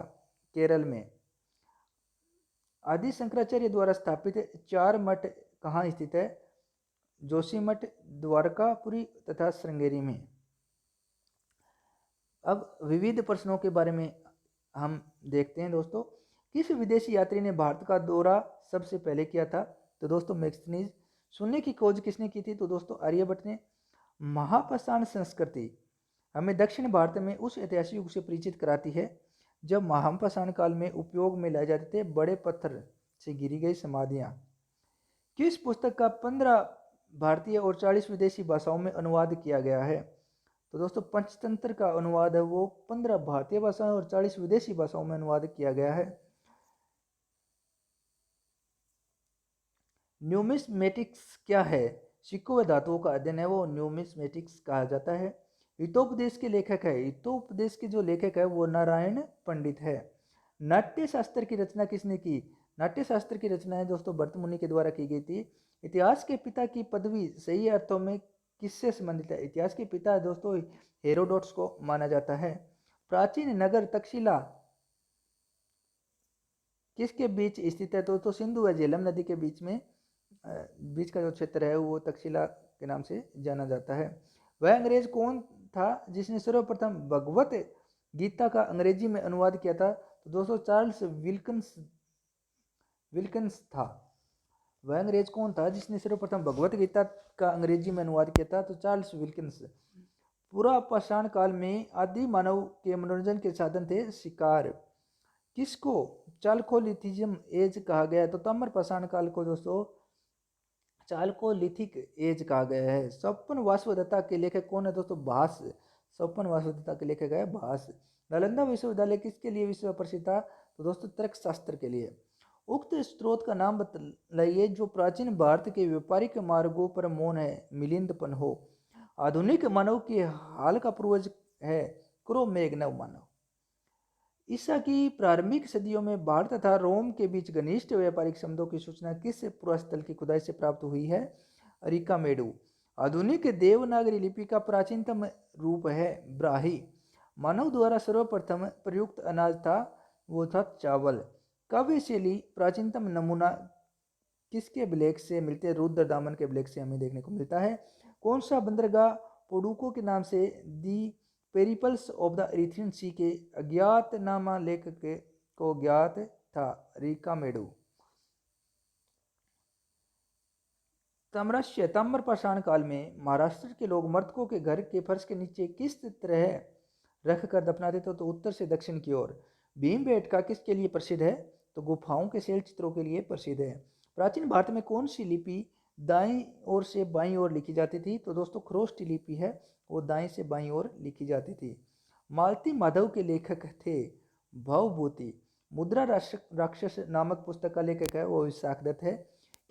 S1: केरल में। आदि शंकराचार्य द्वारा स्थापित 4 मठ कहाँ स्थित है? जोशीमठ, द्वारकापुरी तथा श्रृंगेरी में। अब विविध प्रश्नों के बारे में हम देखते हैं दोस्तों। किस विदेशी यात्री ने भारत का दौरा सबसे पहले किया था? तो दोस्तों मैक्सनीज। शून्य की खोज किसने की थी? तो दोस्तों आर्यभट्ट ने। महापाषाण संस्कृति हमें दक्षिण भारत में उस ऐतिहासिक युग से परिचित कराती है जब महापाषाण काल में उपयोग में लाए जाते थे बड़े पत्थर से गिरी गई समाधियां। किस पुस्तक का 15 भारतीय और 40 विदेशी भाषाओं में अनुवाद किया गया है? तो दोस्तों पंचतंत्र का अनुवाद है वो 15 भारतीय भाषाओं और 40 विदेशी भाषाओं में अनुवाद किया गया है। न्यूमिस्मेटिक्स क्या है? सिक्कों व धातुओं का अध्ययन है वो न्यूमिस्मेटिक्स कहा जाता है। हितोपदेश के लेखक है हितोपदेश के जो लेखक है वो नारायण पंडित है। नाट्य शास्त्र की रचना किसने की? नाट्य शास्त्र की रचना है दोस्तों भरत मुनि के द्वारा की गई थी। इतिहास के पिता की पदवी सही अर्थों में किससे संबंधित है? इतिहास के पिता दोस्तों हेरोडोटस को माना जाता है। प्राचीन नगर तक्षशिला किसके बीच स्थित है? दोस्तों सिंधु व झेलम नदी के बीच का जो क्षेत्र है वो तक्षशिला के नाम से जाना जाता है। वह अंग्रेज कौन था जिसने सर्वप्रथम भगवत गीता का अंग्रेजी में अनुवाद किया था? तो दोस्तों चार्ल्स विल्किंस था। वह अंग्रेज कौन था जिसने सर्वप्रथम भगवत गीता का अंग्रेजी में अनुवाद किया था? तो चार्ल्स विल्किंस। पूरा पाषाण काल में आदि मानव के मनोरंजन के साधन थे शिकार। किसको चालकोलिथिज्म एज कहा गया है? तो ताम्र पाषाण काल को दोस्तों चालकोलिथिक एज कहा गया है। स्वपन वासवदत्ता के लेखक कौन है? दोस्तों भास। स्वपन वासवदत्ता के लेखक है भास। नालंदा विश्वविद्यालय किसके लिए विश्व प्रसिद्ध था? तो दोस्तों तर्कशास्त्र के लिए। उक्त स्रोत का नाम बतलाइए जो प्राचीन भारत के व्यापारिक मार्गों पर मौन है मिलिंदपन हो। आधुनिक मानव के हाल का पूर्वज है क्रो मैग्नव मानव। ईसा की प्रारंभिक सदियों में भारत तथा रोम के बीच घनिष्ठ व्यापारिक संबंधों की सूचना किस पुरास्थल की खुदाई से प्राप्त हुई है? अरिकामेडु। आधुनिक देवनागरी लिपि का प्राचीनतम रूप है ब्राही। मानव द्वारा सर्वप्रथम प्रयुक्त अनाज था वो था चावल। काव्य शैली प्राचीनतम नमूना किसके अभिलेख से मिलते हैं? रुद्र दामन के अभिलेख से हमें देखने को मिलता है। कौन सा बंदरगाह पोडुको के नाम से दी पेरिपल्स ऑफ द इरिथ्रियन सी के अज्ञातनामा लेखक को ज्ञात था? रिकामेडू। ताम्रस्य ताम्रपाषाण काल में महाराष्ट्र के लोग मृतकों के घर के फर्श के नीचे किस तरह रखकर दफनाते थे? तो उत्तर से दक्षिण की ओर। भीमबेटका किसके लिए प्रसिद्ध है? तो गुफाओं के शैल चित्रों के लिए प्रसिद्ध है। प्राचीन भारत में कौन सी लिपि दाईं ओर से बाईं ओर लिखी जाती थी? तो दोस्तों खरोष्टी लिपि है, वो दाईं से बाईं ओर लिखी जाती थी। मालती माधव के लेखक थे भवभूति। मुद्रा राक्षस नामक पुस्तक का लेखक है वो विशाख दत्त है।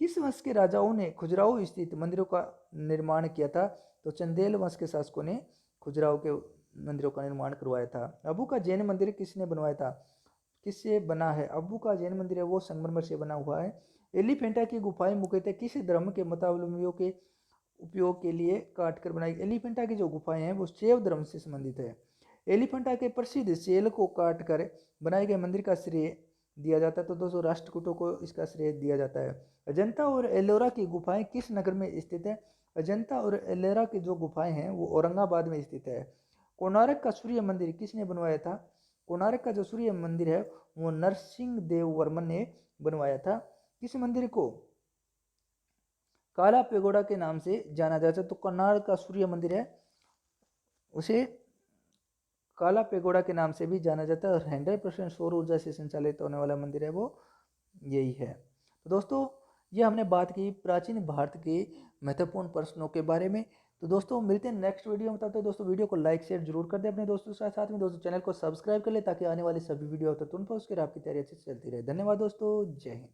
S1: किस वंश के राजाओं ने खजुराहो स्थित मंदिरों का निर्माण किया था? तो चंदेल वंश के शासकों ने खजुराहो के मंदिरों का निर्माण करवाया था। अबू का जैन मंदिर किसने बनवाया था? किससे बना है? अबू का जैन मंदिर है वो संगमरमर से बना हुआ है। एलिफेंटा की गुफाएं मुख्यतः किस धर्म के मतावलंबियों के उपयोग के लिए काटकर बनाई? एलिफेंटा की जो गुफाएं हैं वो शैव धर्म से संबंधित है। एलिफेंटा के प्रसिद्ध सेल को काटकर बनाए गए मंदिर का श्रेय दिया जाता है? तो दोस्तों राष्ट्रकूटों को इसका श्रेय दिया जाता है। अजंता और एलोरा की गुफाएं किस नगर में स्थित है? अजंता और एलोरा की जो गुफाएं हैं वो औरंगाबाद में स्थित है। कोणार्क का सूर्य मंदिर किसने बनवाया था? कोणार्क का जो सूर्य मंदिर है वो नरसिंह देव वर्मन ने बनवाया था। किस मंदिर को काला पेगोडा के नाम से जाना जाता है? तो कोणार्क का सूर्य मंदिर है उसे काला पेगोडा के नाम से भी जाना जाता है और 100% सौर ऊर्जा से संचालित होने वाला मंदिर है वो यही है। तो दोस्तों ये हमने बात की प्राचीन भारत के महत्वपूर्ण प्रश्नों के बारे में। तो दोस्तों मिलते हैं नेक्स्ट वीडियो में। तब तक दोस्तों वीडियो को लाइक शेयर जरूर कर दें अपने दोस्तों के साथ में दोस्तों चैनल को सब्सक्राइब कर ले ताकि आने वाली सभी वीडियो तुरंत पहुंच कर आपकी तैयारी अच्छे से चलती रहे। धन्यवाद दोस्तों, जय हिंद।